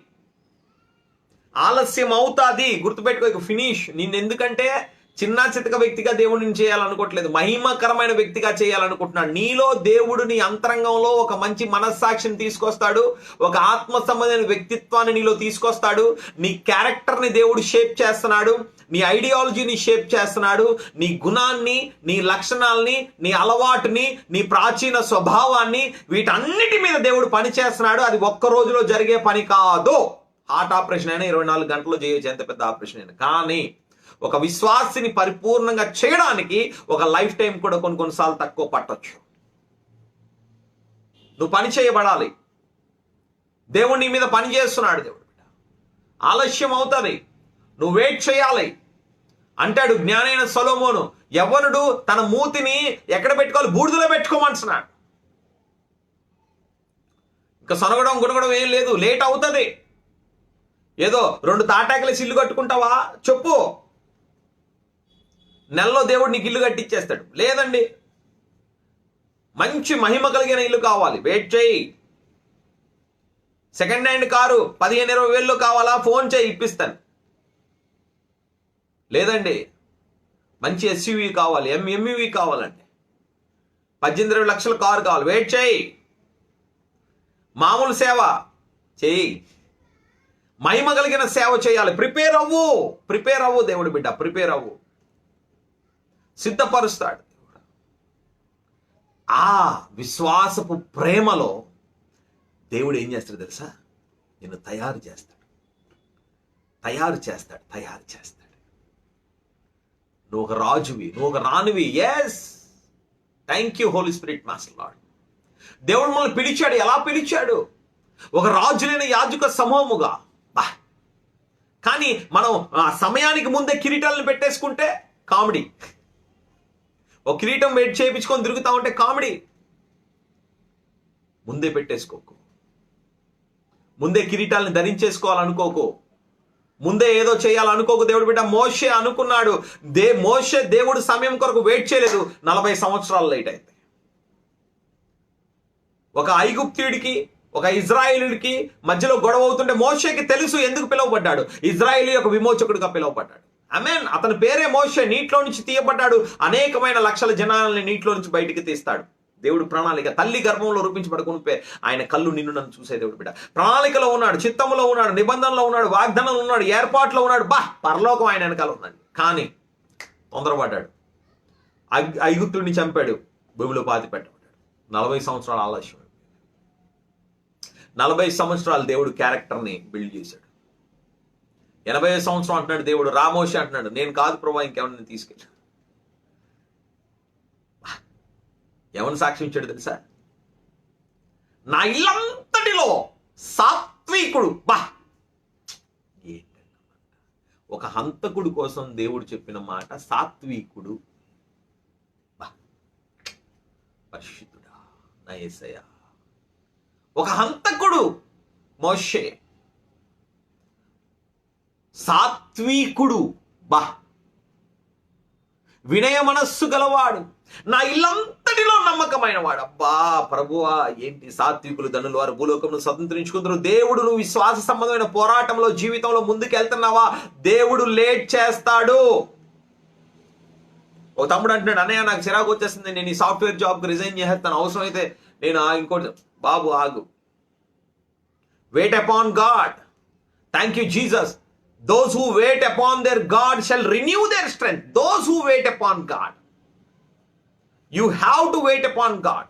ఆలస్యం అవుతాది, గుర్తుపెట్టుకో. ఇక ఫినిష్. నిన్నెందుకంటే చిన్న చితక వ్యక్తిగా దేవుడిని చేయాలనుకోవట్లేదు, మహిమకరమైన వ్యక్తిగా చేయాలనుకుంటున్నాడు. నీలో దేవుడు నీ అంతరంగంలో ఒక మంచి మనస్సాక్షిని తీసుకొస్తాడు, ఒక ఆత్మ సంబంధమైన వ్యక్తిత్వాన్ని నీలో తీసుకొస్తాడు. నీ క్యారెక్టర్ని దేవుడు షేప్ చేస్తున్నాడు, నీ ఐడియాలజీని షేప్ చేస్తున్నాడు, నీ గుణాన్ని, నీ లక్షణాలని, నీ అలవాటుని, నీ ప్రాచీన స్వభావాన్ని, వీటన్నిటి మీద దేవుడు పని చేస్తున్నాడు. అది ఒక్క రోజులో జరిగే పని కాదు. హార్ట్ ఆపరేషన్ అయినా 24 గంటల్లో చేయొచ్చు, ఎంత పెద్ద ఆపరేషన్ అయినా. కానీ ఒక విశ్వాసిని పరిపూర్ణంగా చేయడానికి ఒక లైఫ్ టైం కూడా కొన్నిసార్లు తక్కువ పట్టొచ్చు. నువ్వు పని చేయబడాలి. దేవుడు నీ మీద పని చేస్తున్నాడు. దేవుడు ఆలస్యం అవుతుంది, నువ్వు వెయిట్ చేయాలి అంటాడు జ్ఞానైన సొలొమోను. యవ్వనుడు తన మూతిని ఎక్కడ పెట్టుకోవాలి? బూడిదలో పెట్టుకోమంటున్నాడు. ఇంకా సొనగడం గునగడం ఏం లేదు, లేట్ అవుతుంది. ఏదో 2 తాటాకులేసి ఇల్లు కట్టుకుంటావా చెప్పు. నెలలో దేవుడు నీకు ఇల్లు కట్టించేస్తాడు. లేదండి, మంచి మహిమ కలిగిన ఇల్లు కావాలి, వెయిట్ చేయి. సెకండ్ హ్యాండ్ కారు 15-20 వేల్లో కావాలా, ఫోన్ చేయి, ఇప్పిస్తాను. లేదండి, మంచి ఎస్యూవీ కావాలి, ఎంయూవీ కావాలండి, 18-20 లక్షల కారు కావాలి, వెయిట్ చేయి. మామూలు సేవ చేయి, మహిమ కలిగిన సేవ చేయాలి. ప్రిపేర్ అవ్వు దేవుడు బిడ్డ, ప్రిపేర్ అవ్వు, సిద్ధపరుస్తాడు. ఆ విశ్వాసపు ప్రేమలో దేవుడు ఏం చేస్తాడు తెలుసా? నిన్ను తయారు చేస్తాడు. నువ్వు ఒక రాజువి, నువ్వు ఒక రాణివి. Yes, thank you Holi spirit master Lord. దేవుడు మనల్ని పిలిచాడు. ఎలా పిలిచాడు? ఒక రాజులైన యాజక సమూహముగా. కానీ మనం ఆ సమయానికి ముందే కిరీటాలను పెట్టేసుకుంటే కామెడీ. ఒక కిరీటం వెయిట్ చేయించుకొని తిరుగుతా ఉంటే కామెడీ. ముందే పెట్టేసుకోకు, ముందే కిరీటాలను ధరించేసుకోవాలనుకోకు, ముందే ఏదో చేయాలనుకోకు. దేవుడు బిడ్డ మోషే అనుకున్నాడు. మోషే దేవుడు సమయం కొరకు వెయిట్ చేయలేదు, 40 సంవత్సరాలు లేట్ అయింది. ఒక ఐగుప్తుడికి ఒక ఇజ్రాయేలుడికి మధ్యలో గొడవ అవుతుంటే మోషేకి తెలుసు ఎందుకు పిలువబడ్డాడు. ఇజ్రాయేలు యొక్క విమోచకుడిగా పిలువబడ్డాడు. ఆమేన్. అతని పేరే మోషే. నీటిలో నుంచి తీయబడ్డాడు. అనేకమైన లక్షల జనాలని నీటిలో నుంచి బయటికి తీస్తాడు. దేవుడు ప్రణాళిక. తల్లి గర్భంలో రూపించబడుకుని ఆయన కళ్ళు నిన్ను నన్ను చూసే దేవుడు బిడ్డ. ప్రణాళికలో ఉన్నాడు, చిత్తంలో ఉన్నాడు, నిబంధనలో ఉన్నాడు, వాగ్దానంలో ఉన్నాడు, ఏర్పాట్లో ఉన్నాడు. పరలోకం ఆయన వెనకాల ఉందండి. కానీ తొందరపడ్డాడు, ఐగుప్తుడిని చంపాడు, భూమిలో పాతి పెట్టబడ్డాడు. 40 సంవత్సరాల ఆలస్యం. 40 సంవత్సరాలు దేవుడు క్యారెక్టర్ని బిల్డ్ చేశాడు. 80 సంవత్సరం అంటున్నాడు దేవుడు. రామోషి అంటున్నాడు, నేను కాదు ప్రభా, ఇంకెవరిని తీసుకెళ్ళి. ఎవరిని సాక్షించాడు తెలుసా? నా ఇల్లంతటిలో సాత్వికుడు. ఒక హంతకుడు కోసం దేవుడు చెప్పిన మాట సాత్వికుడు. పరిశుద్ధుడా నా యేసయ్య. ఒక హంతకుడు మోషే, సాత్వికుడు, వినయ మనస్సు గలవాడు, నా ఇల్లంతటిలో నమ్మకమైన వాడు. అబ్బా ప్రభువా, ఏంటి సాత్వికులు ధనులు వారు భూలోకమును స్వతంత్రించుకుంటారు. దేవుడు, నువ్వు విశ్వాస సంబంధమైన పోరాటంలో జీవితంలో ముందుకు వెళ్తున్నావా? దేవుడు లేట్ చేస్తాడు. ఒక తమ్ముడు అంటున్నాడు, అన్నయ్య నాకు చిరాకు వచ్చేస్తుంది, నేను ఈ సాఫ్ట్వేర్ జాబ్కి రిజైన్ చేస్తాను, అవసరం అయితే నేను ఇంకోటి. బాబు ఆగు, wait upon God. Thank you Jesus. Those who wait upon their God shall renew their strength. Those who wait upon God. You have to wait upon God.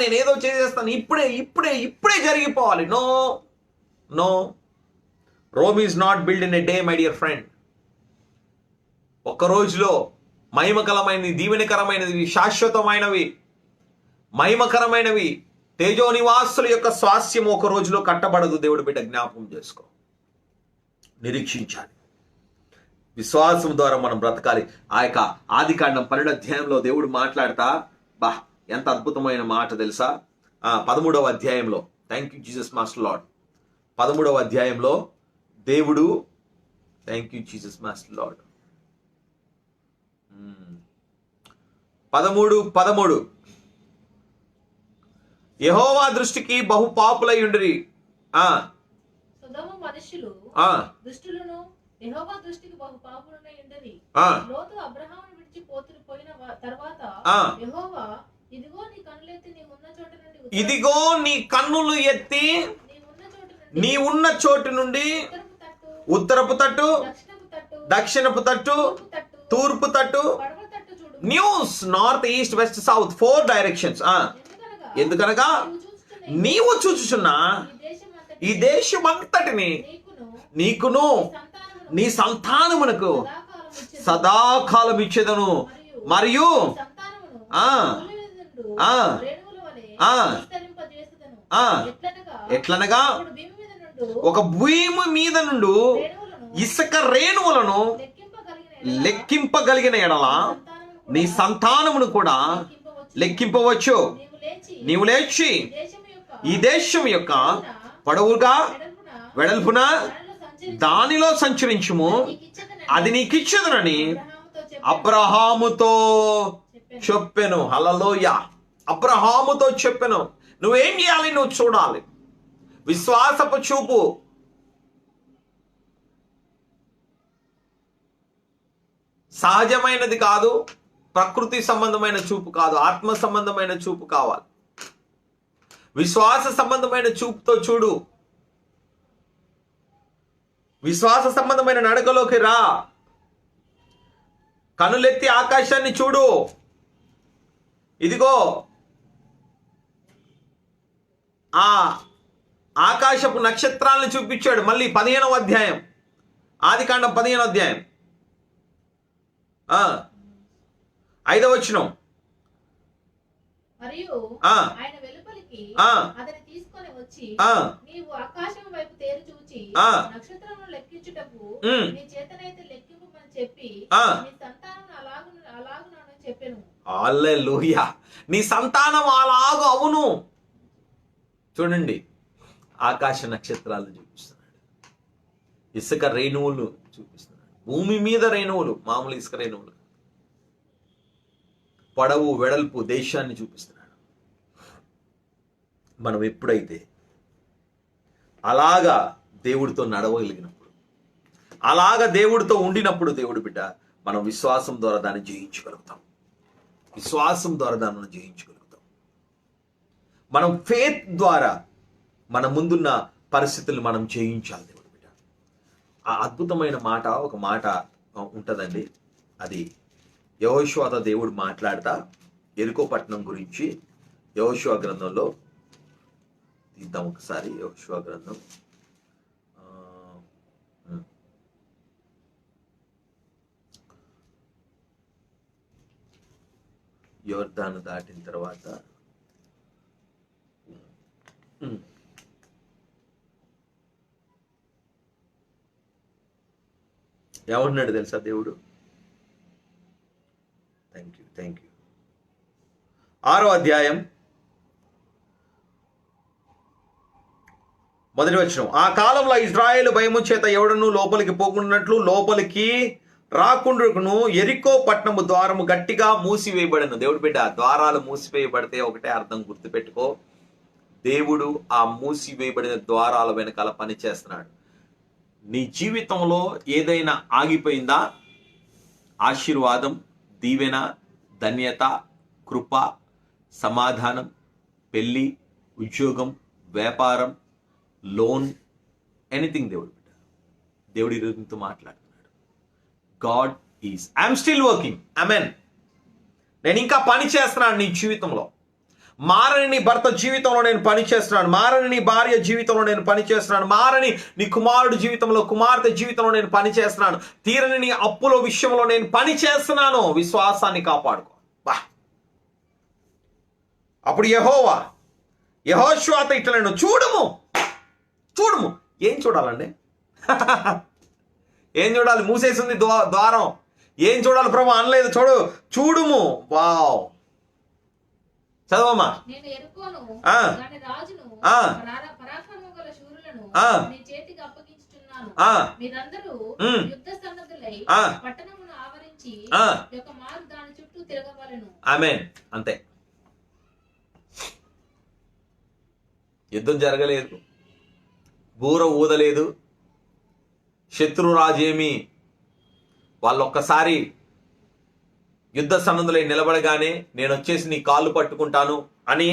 నేను ఏదో చేసేస్తాను, ఇప్పుడే జరిగిపోవాలి. No. Rome is not built in a day, my dear friend. ఒక్క రోజులో మహిమకరమైనవి, దీవెనకరమైనవి, శాశ్వతమైనవి, మహిమకరమైనవి, తేజో నివాసుల యొక్క స్వాస్యం ఒక రోజులో కట్టబడదు. దేవుడు బిడ్డ జ్ఞాపకం చేసుకో. నిరీక్షించాలి. విశ్వాసం ద్వారా మనం బ్రతకాలి. ఆ యొక్క ఆదికాండం 12వ అధ్యాయంలో దేవుడు మాట్లాడతా, ఎంత అద్భుతమైన మాట తెలుసా? 13వ అధ్యాయంలో, thank you Jesus master Lord. 13వ అధ్యాయంలో దేవుడు, thank you Jesus master Lord, 13 యెహోవా దృష్టికి బహు పాపులై ఉండిరి. మనుషులు దుష్టులను యెహోవా దృష్టికి బహు పాపులై ఉండిరి. లోతు అబ్రహామును విడిచి పోయిన తర్వాత యెహోవా, ఇదిగో నీ కన్నులు ఎత్తి నీ ఉన్న చోటు నుండి ఉత్తరపు తట్టు, దక్షిణపు తట్టు, తూర్పు తట్టు, news, north, east, west, south, 4 directions. ఎందుకనగా నీవు చూచుచున్న ఈ దేశం అంతటిని నీకును నీ సంతానమునకు సదాకాలం ఇచ్చేదను. మరియు ఎట్లనగా ఒక భూమి మీద నుండి ఇసుక రేణువులను లెక్కింపగలిగిన ఎడల నీ సంతానమును కూడా లెక్కింపవచ్చు. నీవు లేచి ఈ దేశం యొక్క పొడవుగా వెడల్పున దానిలో సంచరించుము, అది నీకిచ్చేదనని అబ్రహాముతో చెప్పెను. హల్లెలూయా. అబ్రహాముతో చెప్పెను. నువ్వేం చేయాలి? నువ్వు చూడాలి. విశ్వాసపు చూపు. సహజమైనది కాదు, ప్రకృతి సంబంధమైన చూపు కాదు, ఆత్మ సంబంధమైన చూపు కావాలి. విశ్వాస సంబంధమైన చూపుతో చూడు. విశ్వాస సంబంధమైన నడకలోకి రా. కనులెత్తి ఆకాశాన్ని చూడు. ఇదిగో ఆ ఆకాశపు నక్షత్రాలను చూపించాడు. మళ్ళీ 15వ అధ్యాయం, ఆదికాండం 15వ అధ్యాయం 5వ వచనం. మరియు ఆయన వెలుపలికి అతని తీసుకొని వచ్చి, నీవు ఆకాశం వైపు తేరి చూచి నక్షత్రములను లెక్కించుటకు నీ చేతనైతే లెక్కింపమని చెప్పి నీ సంతానం అలాగునని చెప్పెను. హల్లెలూయా. నీ సంతానం అలాగు అవును. చూడండి, ఆకాశ నక్షత్రాలను చూపిస్తున్నాడు, ఇసుక రేణువులు చూపిస్తున్నాడు, భూమి మీద రేణువులు, మామూలు ఇసుక రేణువులు, పొడవు వెడల్పు దేశాన్ని చూపిస్తున్నాడు. మనం ఎప్పుడైతే అలాగా దేవుడితో నడవగలిగినప్పుడు, అలాగా దేవుడితో ఉండినప్పుడు, దేవుడి బిడ్డ, మనం విశ్వాసం ద్వారా దాన్ని జయించగలుగుతాం. విశ్వాసం ద్వారా దాన్ని జయించగలుగుతాం. మనం ఫేత్ ద్వారా మన ముందున్న పరిస్థితులు మనం జయించాలి. దేవుడి బిడ్డ, ఆ అద్భుతమైన మాట, ఒక మాట ఉంటుందండి. అది యెహోషువతో దేవుడు మాట్లాడతా యెరికో పట్టణం గురించి యెహోషువ గ్రంథంలో తీద్దాం ఒకసారి. యెహోషువ గ్రంథం యోర్దాను దాటిన తర్వాత ఏమన్నాడు తెలుసా దేవుడు? Thank you. 6వ అధ్యాయం 1వ వచనం. ఆ కాలంలో ఇశ్రాయేలు భయము చేత ఎవడను లోపలికి పోకుండానట్లు లోపలికి రాకుండాను యెరికో పట్టణము ద్వారము గట్టిగా మూసివేయబడను. దేవుడు బిడ్డ, ద్వారాలు మూసివేయబడితే ఒకటే అర్థం గుర్తుపెట్టుకో, దేవుడు ఆ మూసివేయబడిన ద్వారాల వెనకాల పని చేస్తున్నాడు. నీ జీవితంలో ఏదైనా ఆగిపోయిందా? ఆశీర్వాదం, దీవెన, ధన్యత, కృప, సమాధానం, పెళ్ళి, ఉద్యోగం, వ్యాపారం, లోన్, ఎనీథింగ్. దేవుడి ఈరోజుతో మాట్లాడుతున్నాడు. God is, I'm still working. Amen. నేను ఇంకా పని చేస్తున్నాను నీ జీవితంలో. మారని నీ భర్త జీవితంలో నేను పని చేస్తున్నాను. మారని నీ భార్య జీవితంలో నేను పని చేస్తున్నాను. మారని నీ కుమారుడు జీవితంలో, కుమార్తె జీవితంలో నేను పని చేస్తున్నాను. తీరని నీ అప్పుల విషయంలో నేను పని చేస్తున్నాను. విశ్వాసాన్ని కాపాడుకో. అప్పుడు యెహోషువతో ఇట్లా, నేను చూడుము. ఏం చూడాలండి? ఏం చూడాలి? మూసేసింది ద్వారం. ఏం చూడాలి ప్రభు? అనలేదు. చూడుము. వావ్. చదవమ్మా. నేను యెరికోను దాని రాజును పరాక్రమము గల శూరులను నీ చేతికి అప్పగించుచున్నాను. మీరందరూ యుద్ధ సన్నద్ధులై పట్టణమును ఆవరించి ఒక మారు దాని చుట్టూ తిరగవలెను. ఆమేన్. అంతే. యుద్ధం జరగలేదు, బూర ఊదలేదు, శత్రురాజేమి వాళ్ళొక్కసారి యుద్ధ సన్నద్ధులై నిలబడగానే నేను వచ్చేసి నీ కాళ్ళు పట్టుకుంటాను అని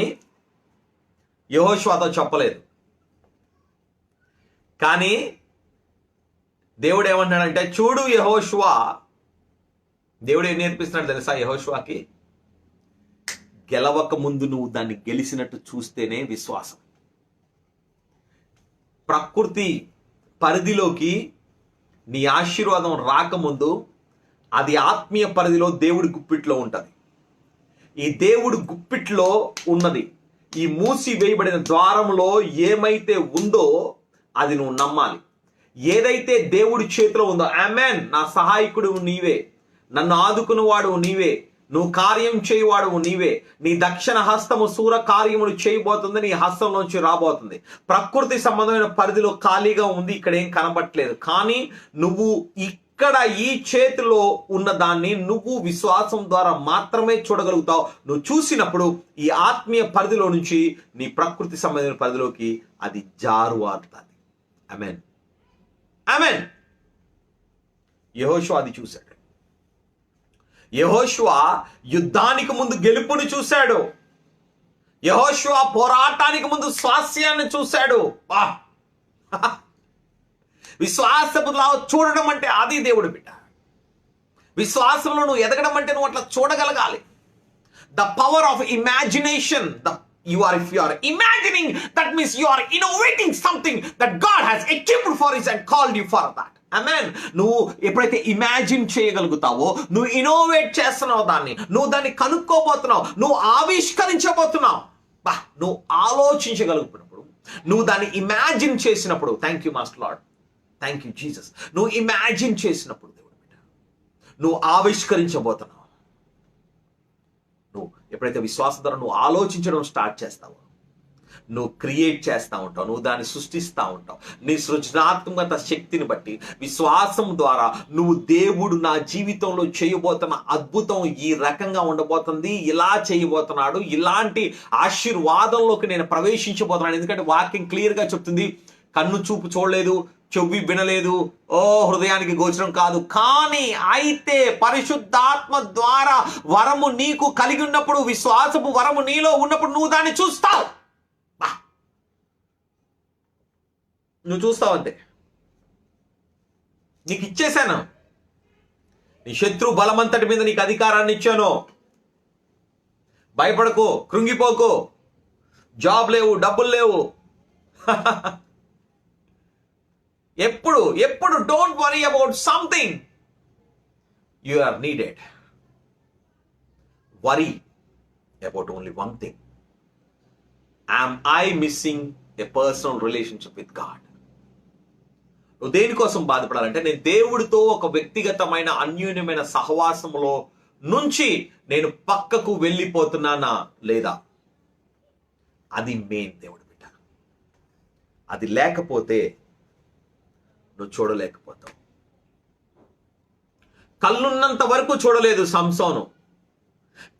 యెహోషువతో చెప్పలేదు. కానీ దేవుడు ఏమంటాడంటే, చూడు యెహోషువ. దేవుడు ఏం నేర్పిస్తున్నాడు తెలుసా యెహోషువకి? గెలవక ముందు నువ్వు దాన్ని గెలిచినట్టు చూస్తేనే విశ్వాసం. ప్రకృతి పరిధిలోకి నీ ఆశీర్వాదం రాకముందు అది ఆత్మీయ పరిధిలో దేవుడి గుప్పిట్లో ఉంటుంది. ఈ దేవుడి గుప్పిట్లో ఉన్నది, ఈ మూసి వేయబడిన ద్వారంలో ఏమైతే ఉందో అది నువ్వు నమ్మాలి. ఏదైతే దేవుడి చేతిలో ఉందో, ఆమేన్, నా సహాయకుడు నీవే, నన్ను ఆదుకునేవాడు నీవే, నువ్వు కార్యం చేయువాడు నీవే, నీ దక్షిణ హస్తము శూర కార్యములు చేయబోతుంది, నీ హస్తం నుంచి రాబోతుంది. ప్రకృతి సంబంధమైన పరిధిలో ఖాళీగా ఉంది, ఇక్కడ ఏం కనబట్టలేదు. కానీ నువ్వు ఇక్కడ ఈ చేతిలో ఉన్న దాన్ని నువ్వు విశ్వాసం ద్వారా మాత్రమే చూడగలుగుతావు. నువ్వు చూసినప్పుడు ఈ ఆత్మీయ పరిధిలో నుంచి నీ ప్రకృతి సంబంధించిన పరిధిలోకి అది జారువారుతుంది. ఆమేన్, ఆమేన్. యెహోషువ అది చూశాడు. యెహోషువ యుద్ధానికి ముందు గెలుపుని చూశాడు. యెహోషువ పోరాటానికి ముందు స్వాస్యాన్ని చూశాడు. విశ్వాసములో చూడడం అంటే అది దేవుడు బిడ్డ. విశ్వాసంలో నువ్వు ఎదగడం అంటే నువ్వు అట్లా చూడగలగాలి. The power of imagination. If you are imagining, that means you are innovating something that God has equipped for us and called you for that. Amen. నువ్వు ఎప్పుడైతే ఇమాజిన్ చేయగలుగుతావో, నువ్వు ఇన్నోవేట్ చేస్తున్నావు, నువ్వు దాన్ని కనుక్కోబోతున్నావు, నువ్వు ఆవిష్కరించబోతున్నావు. నువ్వు ఆలోచించగలుగుతున్నప్పుడు, నువ్వు దాన్ని ఇమాజిన్ చేసినప్పుడు, thank you master lord, thank you Jesus, నువ్వు ఇమాజిన్ చేసినప్పుడు దేవుడు బిడ్డ నువ్వు ఆవిష్కరించబోతున్నావు. నువ్వు ఎప్పుడైతే విశ్వాసం ద్వారా నువ్వు ఆలోచించడం స్టార్ట్ చేస్తావో, నువ్వు క్రియేట్ చేస్తూ ఉంటావు, నువ్వు దాన్ని సృష్టిస్తూ ఉంటావు. నీ సృజనాత్మక శక్తిని బట్టి విశ్వాసం ద్వారా నువ్వు దేవుడు నా జీవితంలో చేయబోతున్న అద్భుతం ఈ రకంగా ఉండబోతుంది, ఇలా చేయబోతున్నాడు, ఇలాంటి ఆశీర్వాదంలోకి నేను ప్రవేశించబోతున్నాను. ఎందుకంటే వాక్యం క్లియర్గా చెప్తుంది, కన్ను చూపు చూడలేదు, చెవి వినలేదు, హృదయానికి గోచరం కాదు, కానీ అయితే పరిశుద్ధాత్మ ద్వారా వరము నీకు కలిగి ఉన్నప్పుడు, విశ్వాసపు వరము నీలో ఉన్నప్పుడు నువ్వు దాన్ని చూస్తావు. నువ్వు చూస్తావు అంతే. నీకు ఇచ్చేశాను, నీ శత్రు బలమంతటి మీద నీకు అధికారాన్ని ఇచ్చాను. భయపడకు, కృంగిపోకు. జాబ్ లేవు, డబ్బులు లేవు. ఎప్పుడు don't worry about something. You are needed. Worry about only one thing. Am I missing a personal relationship with God? నువ్వు దేనికోసం బాధపడాలంటే, నేను దేవుడితో ఒక వ్యక్తిగతమైన అన్యోన్యమైన సహవాసములో నుంచి నేను పక్కకు వెళ్ళిపోతున్నానా లేదా? అది మెయిన్ దేవుడి బిడ్డ. అది లేకపోతే నువ్వు చూడలేకపోతావు. కళ్ళున్నంత వరకు చూడలేదు సంసోను.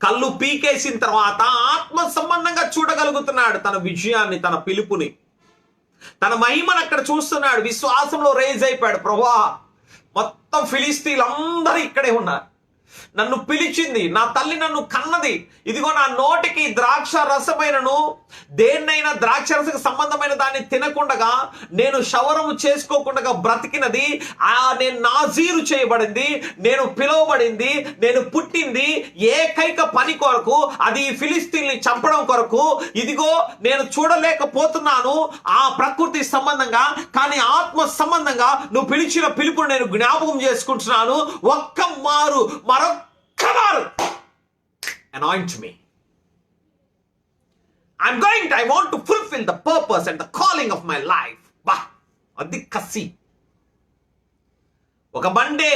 కళ్ళు పీకేసిన తర్వాత ఆత్మ సంబంధంగా చూడగలుగుతున్నాడు తన విజయాన్ని, తన పిలుపుని, తన మహిమను అక్కడ చూస్తున్నాడు. విశ్వాసంలో రేజ్ అయిపోయాడు. ప్రభువా, మొత్తం ఫిలిస్తీన్లందరూ ఇక్కడే ఉన్నారు, నన్ను పిలిచింది, నా తల్లి నన్ను కన్నది, ఇదిగో నా నోటికి ద్రాక్ష రసమైనను దేన్నైనా ద్రాక్ష రసకు సంబంధమైన దాన్ని తినకుండగా, నేను శవరము చేసుకోకుండా బ్రతికినది, నేను నాజీరు చేయబడింది, నేను పిలువబడింది, నేను పుట్టింది ఏకైక పని కొరకు, అది ఫిలిస్తీన్ని చంపడం కొరకు. ఇదిగో నేను చూడలేకపోతున్నాను ఆ ప్రకృతి సంబంధంగా, కానీ ఆత్మ సంబంధంగా నువ్వు పిలిచిన పిలుపును నేను జ్ఞాపకం చేసుకుంటున్నాను. ఒక్క మారు, మరొక్కమారు anoint me. I want to fulfill the purpose and the calling of my life. అది కసి. ఒక బండే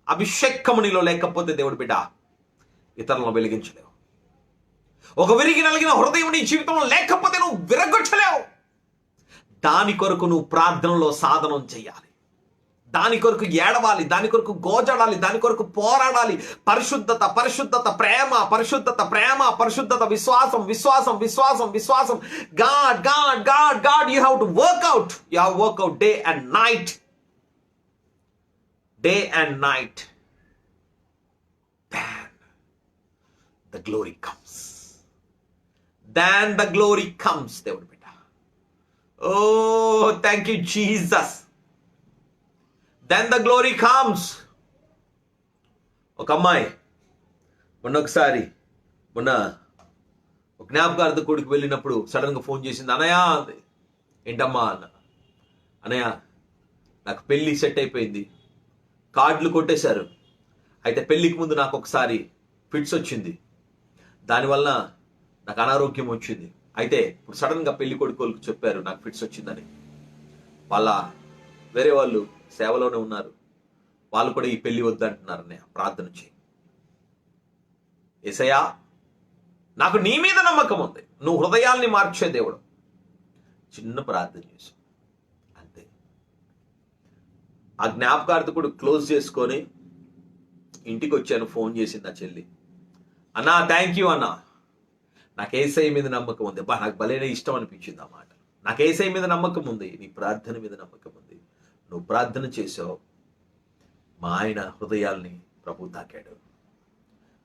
అభిషేకము నీలో లేకపోతే దేవుడి బిడ్డ ఇతరులను వెలిగించలేవు. ఒక విరిగి నలిగిన హృదయం నీ జీవితంలో లేకపోతే నువ్వు విరగొట్టలేవు. దాని కొరకు నువ్వు ప్రార్థనలో సాధనం చేయాలి, దాని కొరకు ఏడవాలి, దాని కొరకు గోజాడాలి, దాని కొరకు పోరాడాలి. పరిశుద్ధత, పరిశుద్ధత, ప్రేమ, పరిశుద్ధత, ప్రేమ, పరిశుద్ధత, విశ్వాసం, విశ్వాసం, విశ్వాసం, విశ్వాసం. God God God God you have to work out. You have work out day and night. Day and night. Then the glory comes. Then the glory comes, దేవుడు బిడ్డ. Oh, thank you Jesus. Then the glory comes. ఒక అమ్మాయి మొన్న ఒక జ్ఞాపకార్థ కొడుకు వెళ్ళినప్పుడు సడన్గా ఫోన్ చేసింది. అనయ్య, ఏంటమ్మా అన్న, అనయ్య నాకు పెళ్ళి సెట్ అయిపోయింది, కార్డులు కొట్టేశారు, అయితే పెళ్ళికి ముందు నాకు ఒకసారి ఫిట్స్ వచ్చింది, దానివల్ల నాకు అనారోగ్యం వచ్చింది, అయితే ఇప్పుడు సడన్గా పెళ్లి కొడుకోళ్ళకి చెప్పారు నాకు ఫిట్స్ వచ్చిందని. వాళ్ళ వేరే వాళ్ళు సేవలోనే ఉన్నారు, వాళ్ళు కూడా ఈ పెళ్లి వద్దంటున్నారు. ప్రార్థన చేయి. యేసయ్యా, నాకు నీ మీద నమ్మకం ఉంది, నువ్వు హృదయాల్ని మార్చే దేవుడు. చిన్న ప్రార్థన చేశావు అంతే. ఆ జ్ఞాపకార్థం కూడా క్లోజ్ చేసుకొని ఇంటికి వచ్చాను. ఫోన్ చేసింది నా చెల్లి, అన్నా థ్యాంక్ యూ అన్నా, నాకు యేసయ్య మీద నమ్మకం ఉంది. నాకు భలేనే ఇష్టం అనిపించింది ఆ మాట. నాకు యేసయ్య మీద నమ్మకం ఉంది, నీ ప్రార్థన మీద నమ్మకం ఉంది, నువ్వు ప్రార్థన చేసావు, మా ఆయన హృదయాల్ని ప్రభు తాకాడు.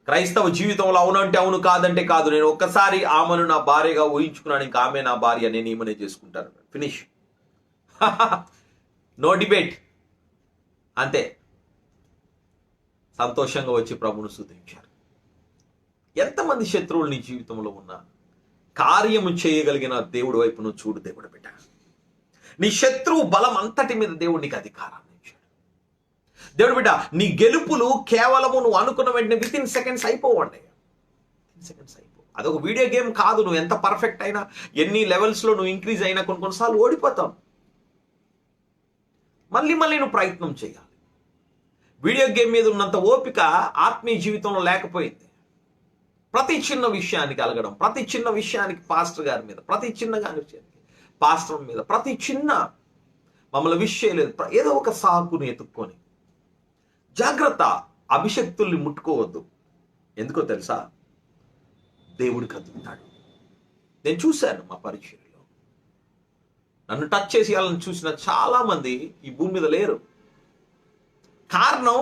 క్రైస్తవ జీవితంలో అవునంటే అవును, కాదంటే కాదు. నేను ఒక్కసారి ఆమెను నా భార్యగా ఊహించుకున్నాను, ఇంకా ఆమె నా భార్య, నేను ఈమెనే చేసుకుంటాను, ఫినిష్. నో డిబేట్, అంతే. సంతోషంగా వచ్చి ప్రభును స్తుతించారు. ఎంతమంది శత్రువులు నీ జీవితంలో ఉన్నా కార్యము చేయగలిగిన దేవుడి వైపు నువ్వు చూడు. దేవుడు బిడ్డ, నీ శత్రువు బలం అంతటి మీద దేవుడు నీకు అధికారాన్ని ఇచ్చాడు. దేవుడు బిడ్డ, నీ గెలుపులు కేవలము నువ్వు అనుకున్న వెంటనే వితిన్ సెకండ్స్ అయిపోవండి. సెకండ్స్ అయిపో. అదొక వీడియో గేమ్ కాదు. నువ్వు ఎంత పర్ఫెక్ట్ అయినా, ఎన్ని లెవెల్స్లో నువ్వు ఇంక్రీజ్ అయినా కొన్నిసార్లు ఓడిపోతావు. మళ్ళీ నువ్వు ప్రయత్నం చేయాలి. వీడియో గేమ్ మీద ఉన్నంత ఓపిక ఆత్మీయ జీవితంలో లేకపోయింది. ప్రతి చిన్న విషయానికి అలగడం, ప్రతి చిన్న విషయానికి పాస్టర్ గారి మీద, ప్రతి చిన్న విషయానికి పాస్టర్ మీద, ప్రతి చిన్న మమ్మల్ని విష్ చేయలేదు, ఏదో ఒక సాకుని ఎత్తుక్కొని. జాగ్రత్త, అభిషక్తుల్ని ముట్టుకోవద్దు. ఎందుకో తెలుసా? దేవుడు కదులుతాడు. నేను చూశాను మా పరిచర్యలో, నన్ను టచ్ చేసి వాళ్ళని చూసిన చాలా మంది ఈ భూమి మీద లేరు. కారణం,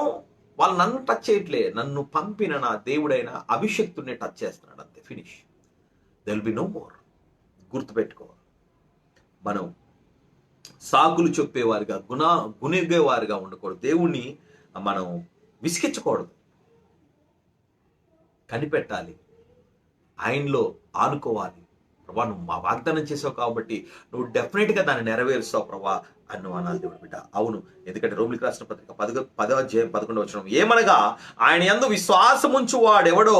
వాళ్ళు నన్ను టచ్ చేయట్లే, నన్ను పంపిన నా దేవుడైన అభిషక్తుడిని టచ్ చేస్తున్నాడు, అంతే, finish. There will be no more. గుర్తుపెట్టుకోవాలి, మనం సాకులు చెప్పేవారిగా, గుణిగేవారిగా ఉండకూడదు. దేవుణ్ణి మనం విసిగించకూడదు, కనిపెట్టాలి, ఆయనలో ఆనుకోవాలి. ప్రభా, నువ్వు మా వాగ్దానం చేసావు కాబట్టి నువ్వు డెఫినెట్గా దాన్ని నెరవేరుస్తావు ప్రభా అని నువ్వు అనాలి. దేవుడు బిడ్డ, అవును. ఎందుకంటే రోమిలికి రాసిన పత్రిక 10వ అధ్యాయం 11వ వచనం, ఏమనగా ఆయన యందు విశ్వాసం ఉంచు వాడెవడో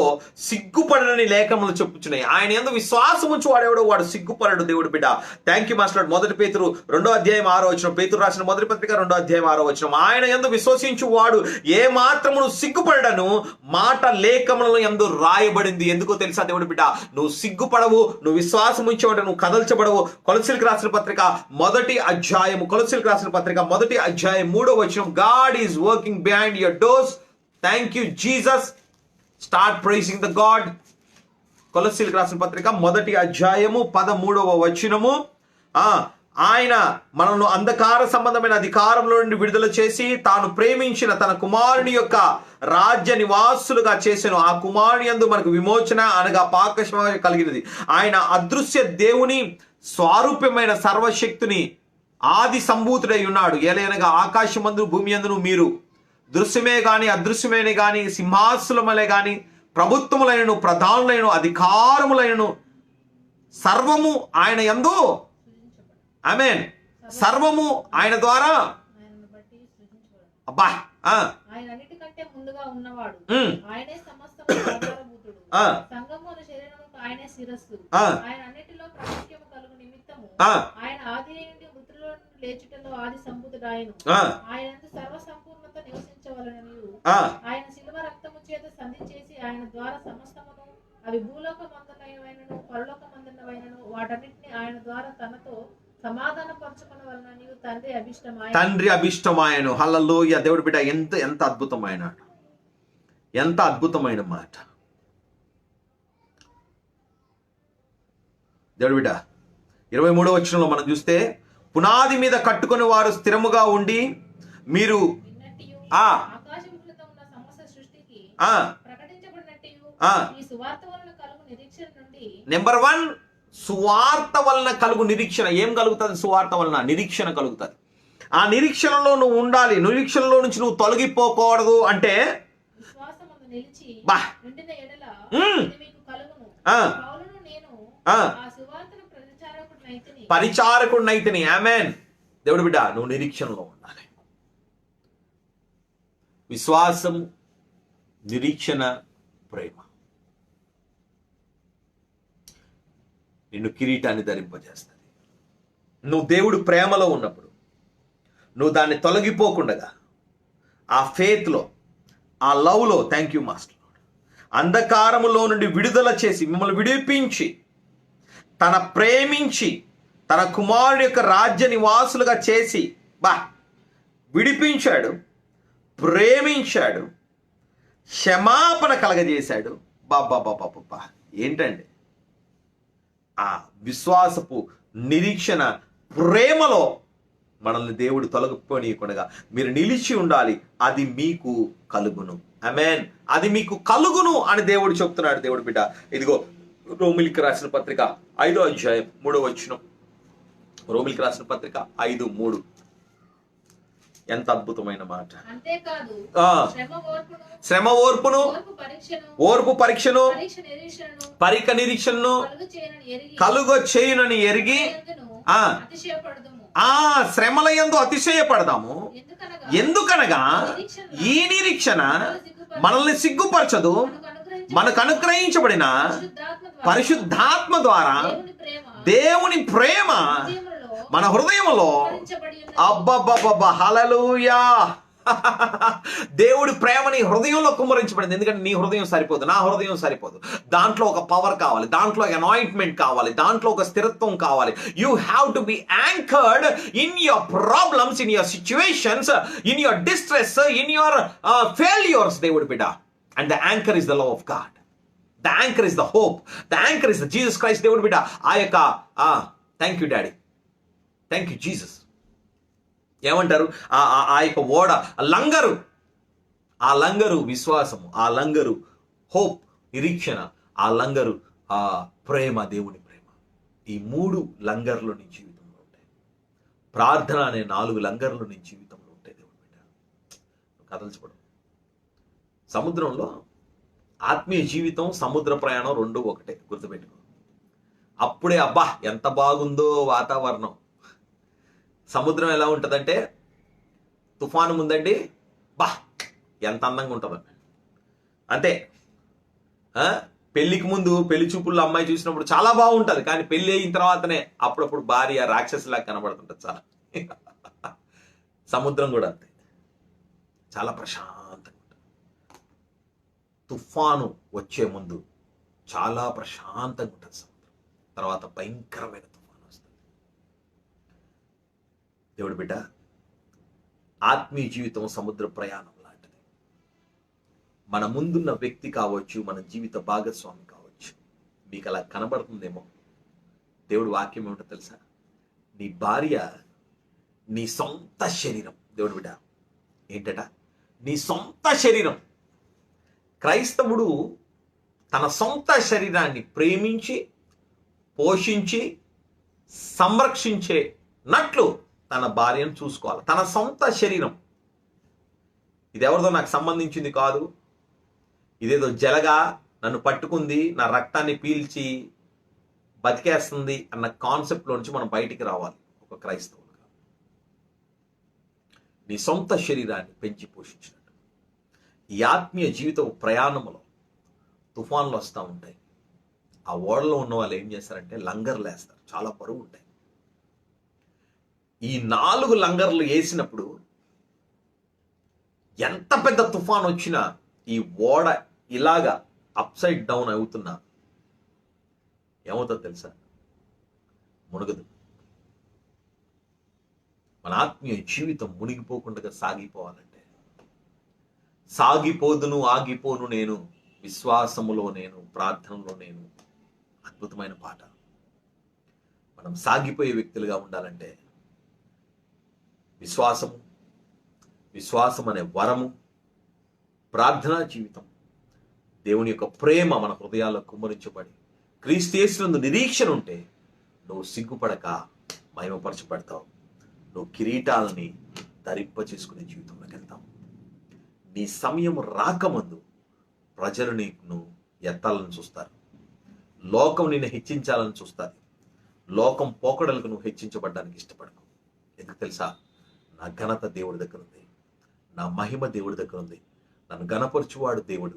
సిగ్గుపడనని లేఖనములు చెప్పుచున్నాయి. ఆయన యందు విశ్వాసం ఉంచు వాడెవడో వాడు సిగ్గుపడడు. దేవుడు బిడ్డ, థ్యాంక్ యూ మాస్టర్. 1 పేతురు 2వ అధ్యాయం 6వ వచనం, పేతురు రాసిన మొదటి పత్రిక 2వ అధ్యాయం 6వ వచనం, ఆయన యందు విశ్వసించు వాడు ఏ మాత్రమును సిగ్గుపడను మాట లేఖముల యందు రాయబడింది. ఎందుకో తెలుసా దేవుడు బిడ్డ? నువ్వు సిగ్గుపడవు, నువ్వు విశ్వాసం ఉంచేవాడు, నువ్వు కదల్చబడవు. కొలసీలకు రాసిన పత్రిక 1వ అధ్యాయము, కొలసీలకు రాసిన పత్రిక 1వ అధ్యాయం 3వ వచనం, God is working behind your doors. Thank you Jesus. Start praising the God. కొలసీలకు రాసిన పత్రిక 1వ అధ్యాయము 13వ వచనము, ఆయన మనల్ని అంధకార సంబంధమైన అధికారంలో నుండి విడుదల చేసి తాను ప్రేమించిన తన కుమారుని యొక్క రాజ్య నివాసులుగా చేసెను. ఆ కుమారుని యందు మనకు విమోచన అనగా పాకశమ కలిగినది. ఆయన అదృశ్య దేవుని స్వారూప్యమైన సర్వశక్తిని ఆది సంభూతుడై ఉన్నాడు. ఏలైనగా ఆకాశమందు భూమి యందును మీరు దృశ్యమే గాని అదృశ్యమే గాని, సింహాసనములే గాని, ప్రభుత్వములైనను ప్రధానులైన అధికారములైనను సర్వము ఆయన యందు, ఆమేన్, సర్వము ఆయన ద్వారా, అబ్బా, ఆయన అన్నిటికంటే ముందుగా ఉన్నవాడు, ఆయనే సమస్తము ఆధారభూతుడు, సంగమును శరీరముకు ఆయనే శిరస్సు, ఆయన అన్నిటిలో ప్రాముఖ్యము కలుగు నిమిత్తము ఆయన ఆది నుండి మృతుల నుండి లేచుటలో ఆది సంభూతుడాయను. ఆయన సర్వ సంపూర్ణత నివసించవలననియు ఆయన శిలువ రక్తము చేత సంధి చేసి ఆయన ద్వారా సమస్తమును, అవి భూలోక మందునైనను పరలోక మందునైనను, వాటన్నిటిని ఆయన ద్వారా తనతో సమాధాన పరచుకున్న వలన తండ్రి అభిష్టమాయను. హల్లెలూయా. దేవుడి బిడ్డ, ఎంత అద్భుతమైన, ఎంత అద్భుతమైన మాట. దేవుడి బిడ్డ 23వ వచనంలో మనం చూస్తే, పునాది మీద కట్టుకుని వారు స్థిరముగా ఉండి మీరు నెంబర్ 1, సువార్త వలన కలుగు నిరీక్షణ. ఏం కలుగుతుంది? సువార్త వలన నిరీక్షణ కలుగుతుంది. ఆ నిరీక్షణలో నువ్వు ఉండాలి. నిరీక్షణలో నుంచి నువ్వు తొలగిపోకూడదు. అంటే పరిచారకుడినైతిని. ఆమేన్. దేవుడి బిడ్డ, నువ్వు నిరీక్షణలో ఉండాలి. విశ్వాసం, నిరీక్షణ, ప్రేమ నిన్ను కిరీటాన్ని ధరింపజేస్తుంది. నువ్వు దేవుడు ప్రేమలో ఉన్నప్పుడు, నువ్వు దాన్ని తొలగిపోకుండా ఆ ఫేత్లో, ఆ లవ్లో, థ్యాంక్ యూ మాస్టర్, అంధకారములో నుండి విడుదల చేసి మిమ్మల్ని విడిపించి తన ప్రేమించి తన కుమారుడి యొక్క రాజ్య నివాసులుగా చేసి విడిపించాడు, ప్రేమించాడు, క్షమాపణ కలగజేశాడు. బాబా ఏంటండి ఆ విశ్వాసపు నిరీక్షణ ప్రేమలో మనల్ని దేవుడు తొలగిపోనీయకుండా మీరు నిలిచి ఉండాలి. అది మీకు కలుగును. ఆమేన్. అది మీకు కలుగును అని దేవుడు చెప్తున్నాడు. దేవుడు బిడ్డ, ఇదిగో రోమిలికి రాసిన పత్రిక 5వ అధ్యాయం 3వ వచనం. రోమిలికి రాసిన పత్రిక 5:3. ఎంత అద్భుతమైన మాట. అంతేకాదు శ్రమ ఓర్పును, ఓర్పు పరీక్షను, పరీక్ష నిరీక్షణను కలుగ చేయునని ఎరిగి శ్రమల యందు అతిశయపడదాము. ఎందుకనగా ఈ నిరీక్షణ మనల్ని సిగ్గుపరచదు, మనకు అనుగ్రహించబడిన పరిశుద్ధాత్మ ద్వారా దేవుని ప్రేమ మన హృదయంలో అబ్బబ్బబ్బబ్బా హల్లెలూయా. దేవుడి ప్రేమని హృదయంలో కుమ్మరించబడింది. ఎందుకంటే నీ హృదయం సరిపోదు, నా హృదయం సరిపోదు. దాంట్లో ఒక పవర్ కావాలి, దాంట్లో అనాయింట్మెంట్ కావాలి, దాంట్లో ఒక స్థిరత్వం కావాలి. You have to be anchored in your problems, in your situations, in your distress, in your failures. దేవుడి బిడ్డ, and the anchor is the love of God. The anchor is the hope. The anchor is the Jesus Christ. దేవుడి బిడ్డ, ఆ యొక్క thank you daddy, thank you Jesus. ఏమంటారు? ఆ యొక్క ఓడ లంగరు, ఆ లంగరు విశ్వాసము, ఆ లంగరు హోప్ నిరీక్షణ, ఆ లంగరు ఆ ప్రేమ, దేవుని ప్రేమ. ఈ 3 లంగర్లు నీ జీవితంలో ఉంటాయి. ప్రార్థన అనే 4 లంగర్లు నీ జీవితంలో ఉంటాయి. దేవుని బిడ్డ, కదల్చబడు. సముద్రంలో ఆత్మీయ జీవితం, సముద్ర ప్రయాణం 2 ఒకటే. గుర్తుపెట్టుకో. అప్పుడే అబ్బా ఎంత బాగుందో వాతావరణం. సముద్రం ఎలా ఉంటుందంటే, తుఫాను ముందండి బా ఎంత అందంగా ఉంటుందండి. అంతే. పెళ్లికి ముందు పెళ్లి చూపుల్లో అమ్మాయి చూసినప్పుడు చాలా బాగుంటుంది, కానీ పెళ్లి అయిన తర్వాతనే అప్పుడప్పుడు భార్య రాక్షసులా కనబడుతుంటుంది. చాలా సముద్రం కూడా అంతే, చాలా ప్రశాంతంగా ఉంటుంది. తుఫాను వచ్చే ముందు చాలా ప్రశాంతంగా ఉంటుంది సముద్రం, తర్వాత భయంకరమైన తుఫాను వస్తుంది. దేవుడి బిడ్డ, ఆత్మీయ జీవితం సముద్ర ప్రయాణం లాంటిది. మన ముందున్న వ్యక్తి కావచ్చు, మన జీవిత భాగస్వామి కావచ్చు, మీకు అలా కనబడుతుందేమో. దేవుడు వాక్యం ఏమిటో తెలుసా? నీ భార్య నీ సొంత శరీరం. దేవుడి బిడ్డ, ఏంటట? నీ సొంత శరీరం. క్రైస్తవుడు తన సొంత శరీరాన్ని ప్రేమించి పోషించి సంరక్షించేనట్లు తన భార్యను చూసుకోవాలి. తన సొంత శరీరం. ఇది ఎవరిదో నాకు సంబంధించింది కాదు, ఇదేదో జలగా నన్ను పట్టుకుంది, నా రక్తాన్ని పీల్చి బతికేస్తుంది అన్న కాన్సెప్ట్లో నుంచి మనం బయటికి రావాలి ఒక క్రైస్తవులుగా. నీ సొంత శరీరాన్ని పెంచి పోషించినట్టు. ఈ ఆత్మీయ జీవిత ప్రయాణంలో తుఫాన్లు వస్తూ ఉంటాయి. ఆ ఓడలో ఉన్న వాళ్ళు ఏం చేస్తారంటే లంగర్లు వేస్తారు, చాలా బరువు ఉంటాయి. ఈ 4 లంగర్లు వేసినప్పుడు ఎంత పెద్ద తుఫాన్ వచ్చినా ఈ ఓడ ఇలాగా అప్సైడ్ డౌన్ అవుతున్నా ఏమవుతుందో తెలుసా? మునగదు. మన ఆత్మీయ జీవితం మునిగిపోకుండా సాగిపోవాలంటే, సాగిపోదును ఆగిపోను నేను, విశ్వాసములో నేను, ప్రార్థనలో నేను. అద్భుతమైన పాట. మనం సాగిపోయే వ్యక్తులుగా ఉండాలంటే విశ్వాసం అనే వరము, ప్రార్థనా జీవితం, దేవుని యొక్క ప్రేమ మన హృదయాల్లో కుమ్మరించబడి క్రీస్తు యేసునందు నిరీక్షణ ఉంటే నువ్వు సిగ్గుపడక మహిమపరచబడతావు. నువ్వు కిరీటాలని ధరింప చేసుకునే జీవితంలోకి వెళ్తావు. నీ సమయం రాకముందు ప్రజలు నీకు ఎత్తాలని చూస్తారు, లోకం నిన్ను హెచ్చించాలని చూస్తారు. లోకం పోకడలకు నువ్వు హెచ్చించబడ్డానికి ఇష్టపడకు. ఎందుకు తెలుసా? నా ఘనత దేవుడి దగ్గర ఉంది, నా మహిమ దేవుడి దగ్గర ఉంది. నన్ను ఘనపరచువాడు దేవుడు,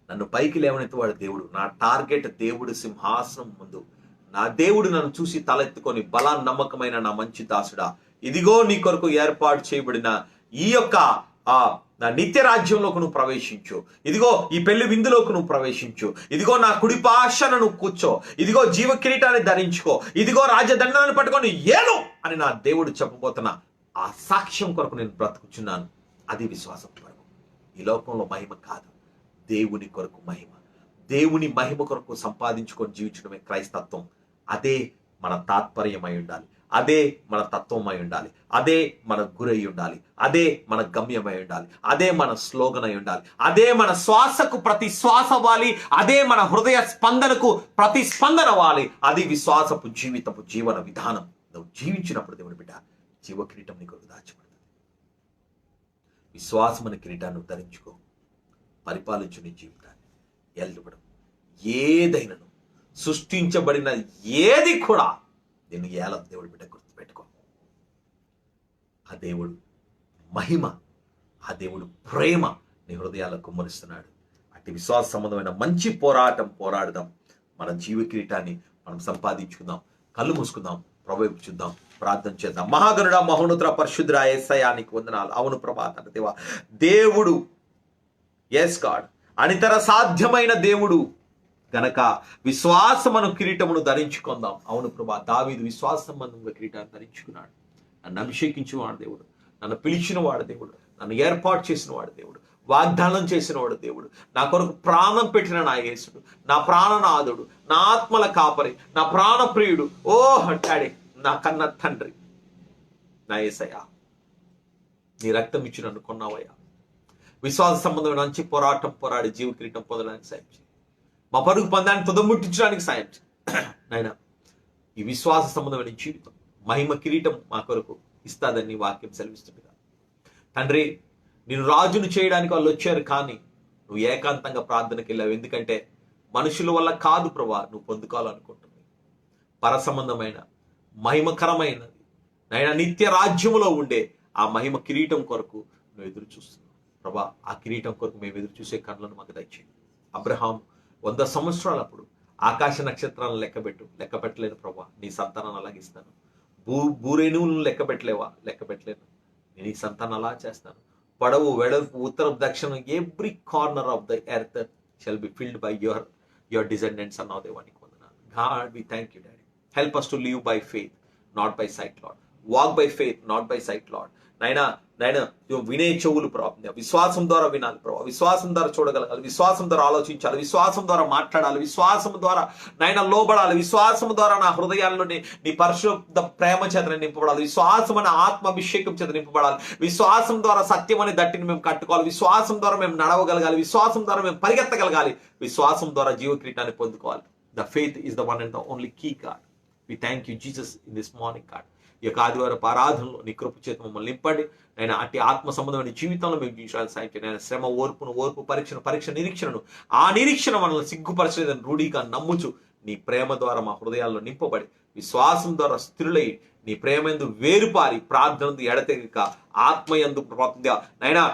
నన్ను పైకి లేవనెత్తువాడు దేవుడు. నా టార్గెట్ దేవుడు సింహాసనం ముందు. నా దేవుడు నన్ను చూసి తలెత్తుకొని, బలా నమ్మకమైన నా మంచి దాసుడా, ఇదిగో నీ కొరకు ఏర్పాటు చేయబడిన ఈ యొక్క నా నిత్య రాజ్యంలోకి నువ్వు ప్రవేశించు. ఇదిగో ఈ పెళ్లి విందులోకి నువ్వు ప్రవేశించు. ఇదిగో నా కుడి పాశను నువ్వు కూర్చో. ఇదిగో జీవ కిరీటాన్ని ధరించుకో. ఇదిగో రాజదండాన్ని పట్టుకొని ఏలు అని నా దేవుడు చెప్పబోతున్న ఆ సాక్ష్యం కొరకు నేను బ్రతుకుచున్నాను. అది విశ్వాసం పరుగు. ఈ లోకంలో మహిమ కాదు, దేవుని కొరకు మహిమ. దేవుని మహిమ కొరకు సంపాదించుకొని జీవించడమే క్రైస్తత్వం. అదే మన తాత్పర్యమై ఉండాలి, అదే మన తత్వమై ఉండాలి, అదే మన గురై ఉండాలి, అదే మన గమ్యమై ఉండాలి, అదే మన స్లోగన్ అయి ఉండాలి, అదే మన శ్వాసకు ప్రతి శ్వాస అవ్వాలి, అదే మన హృదయ స్పందనకు ప్రతి స్పందన అవ్వాలి. అది విశ్వాసపు జీవితపు జీవన విధానం. నువ్వు జీవించినప్పుడు దేవుని బిడ్డ జీవ కిరీటం నీ కొరకు దాచబడుతుంది. విశ్వాసం అనే కిరీటాన్ని ధరించుకో. పరిపాలించు నీ జీవితాన్ని. ఎల్లబడం ఏదైనాను సృష్టించబడిన ఏది కూడా నిన్ను ఏలం దేవుడి బిడ్డ గుర్తుపెట్టుకో. ఆ దేవుడు మహిమ, ఆ దేవుడు ప్రేమ నీ హృదయాలకు కుమ్మరిస్తున్నాడు. అట్టి విశ్వాస సంబంధమైన మంచి పోరాటం పోరాడదాం. మన జీవ కిరీటాన్ని మనం సంపాదించుకుందాం. కళ్ళు మూసుకుందాం, ప్రభు వైపు చూద్దాం, ప్రార్థన చేద్దాం. మహాగణుడా, మహోన్నతుడ, పరిశుద్ధుడా, యేసయ్యా నీకు వందనాలు. అవును ప్రభా, దేవా, దేవుడు ఎస్ గాడ్ అనితర సాధ్యమైన దేవుడు గనక విశ్వాసమను కిరీటమును ధరించుకుందాం. అవును ప్రభా, దావీదు విశ్వాస సంబంధంగా కిరీటాన్ని ధరించుకున్నాడు. నన్ను అభిషేకించిన వాడు దేవుడు, నన్ను పిలిచిన వాడు దేవుడు, నన్ను ఏర్పాటు చేసిన వాడు దేవుడు, వాగ్దానం చేసిన వాడు దేవుడు, నా కొరకు ప్రాణం పెట్టిన నా యేసుడు, నా ప్రాణనాథుడు, నా ఆత్మల కాపరి, నా ప్రాణప్రియుడు, ఓ డాడీ, నా కన్న తండ్రి, నా యేసయ్యా, నీ రక్తం ఇచ్చి నన్ను కొన్నావయ్యా. విశ్వాస సంబంధమైన మంచి పోరాటం పోరాడి జీవ కిరీటం పొందడానికి సాయం చేయి. మా పరుగు పందాన్ని తుదముట్టించడానికి సాయం చేయి నాయనా. ఈ విశ్వాస సంబంధమైన జీవితం మహిమ కిరీటం మా కొరకు ఇస్తాదని వాక్యం సెలవిస్తుంది తండ్రి. నేను రాజును చేయడానికి వాళ్ళు వచ్చారు, కానీ నువ్వు ఏకాంతంగా ప్రార్థనకి వెళ్ళావు. ఎందుకంటే మనుషుల వల్ల కాదు ప్రభా, నువ్వు పొందుకోవాలనుకుంటుంది పర సంబంధమైన మహిమకరమైనది నాయన నిత్య రాజ్యములో ఉండే ఆ మహిమ కిరీటం కొరకు నువ్వు ఎదురు చూస్తున్నావు ప్రభా. ఆ కిరీటం కొరకు మేము ఎదురు చూసే కళ్ళను మాకు దయచేయండి. అబ్రహాం 100 సంవత్సరాలప్పుడు ఆకాశ నక్షత్రాలను లెక్క పెట్టలేను ప్రభా, నీ సంతానాన్ని అలాగిస్తాను. భూరేణువులను లెక్క పెట్టలేను, నేను ఈ సంతానం అలా చేస్తాను. పొడవు వెడల్పు ఉత్తరం దక్షిణం every corner of the earth shall be filled by your descendants అన్నావు దేవానికి వందనాలు. God we thank you daddy. Help us to live by faith, not by sight, Lord. Walk by faith, not by sight, Lord. నైనా వినే చెవులు ప్రభావం విశ్వాసం ద్వారా వినాలి ప్రభావ, విశ్వాసం ద్వారా చూడగలగాలి, విశ్వాసం ద్వారా ఆలోచించాలి, విశ్వాసం ద్వారా మాట్లాడాలి, విశ్వాసం ద్వారా నైనా లోబడాలి, విశ్వాసం ద్వారా నా హృదయాల్లో నీ పరిశుద్ధ ప్రేమ చేత నింపబడాలి, విశ్వాసం అనే ఆత్మాభిషేకం చేత నింపబడాలి, విశ్వాసం ద్వారా సత్యం అనే దట్టిని మేము కట్టుకోవాలి, విశ్వాసం ద్వారా మేము నడవగలగాలి, విశ్వాసం ద్వారా మేము పరిగెత్తగలగాలి, విశ్వాసం ద్వారా జీవ కిరీటాన్ని పొందుకోవాలి. The faith is the one and the only key, God. We thank you, Jesus, in this morning, God. ఈ యొక్క ఆదివారపు ఆరాధనలో నీ కృప చేత మమ్మల్ని నింపండి. నేను అట్టి ఆత్మ సంబంధమైన జీవితంలో మేము జీవించాలని సాయం చేయండి. నేను శ్రమ ఓర్పు పరీక్ష నిరీక్షణను, ఆ నిరీక్షణ మనల్ని సిగ్గుపరచలేదని రూఢీగా నమ్ముచు నీ ప్రేమ ద్వారా మా హృదయాల్లో నింపబడి విశ్వాసం ద్వారా స్థిరులై నీ ప్రేమందు వేరుపారి ప్రార్థనందు ఎడతెగక ఆత్మయందు నైనా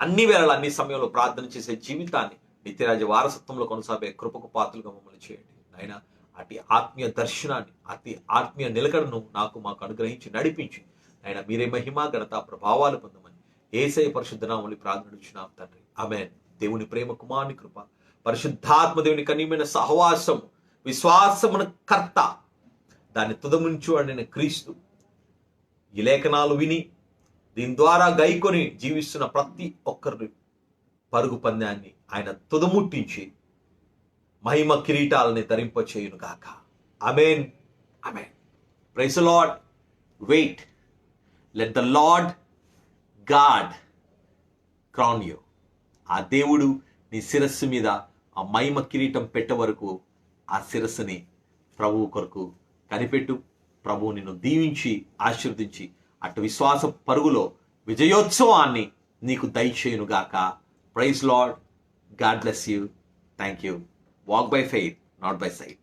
అన్ని వేళలా అన్ని సమయంలో ప్రార్థన చేసే జీవితాన్ని నిత్యరాజ్య వారసత్వంలో కొనసాగే కృపకు పాత్రలుగా మమ్మల్ని చేయండి నాయనా. అటు ఆత్మీయ దర్శనాన్ని, అతి ఆత్మీయ నిలకడను మాకు అనుగ్రహించి నడిపించి ఆయన మీరే మహిమ ఘనత ప్రభావాలు పొందమని యేసయ్య పరిశుద్ధ నామములో ప్రార్థించున్నాం తండ్రి. ఆమేన్. దేవుని ప్రేమ, కుమారుని కృప, పరిశుద్ధాత్మ దేవుని కనిమైన సహవాసం, విశ్వాసమున కర్త, దాన్ని తుదముంచువాడైన క్రీస్తు ఈ లేఖనాలు విని దీని ద్వారా గైకొని జీవిస్తున్న ప్రతి ఒక్కరి పరుగు పందాన్ని ఆయన తుదముట్టించి మహిమ కిరీటాలని ధరింపచేయును గాక. ఆమేన్. ఆమేన్. Praise the Lord. Wait. Let the Lord God crown you. ఆ దేవుడు నీ శిరస్సు మీద ఆ మహిమ కిరీటం పెట్టే వరకు ఆ శిరస్సుని ప్రభువు కొరకు కనిపెట్టు. ప్రభువు నిన్ను దీవించి ఆశీర్వదించి అటు విశ్వాస పరుగులో విజయోత్సవాన్ని నీకు దయచేయును గాక. Praise Lord. God bless you. Thank you. Walk by faith, not by sight.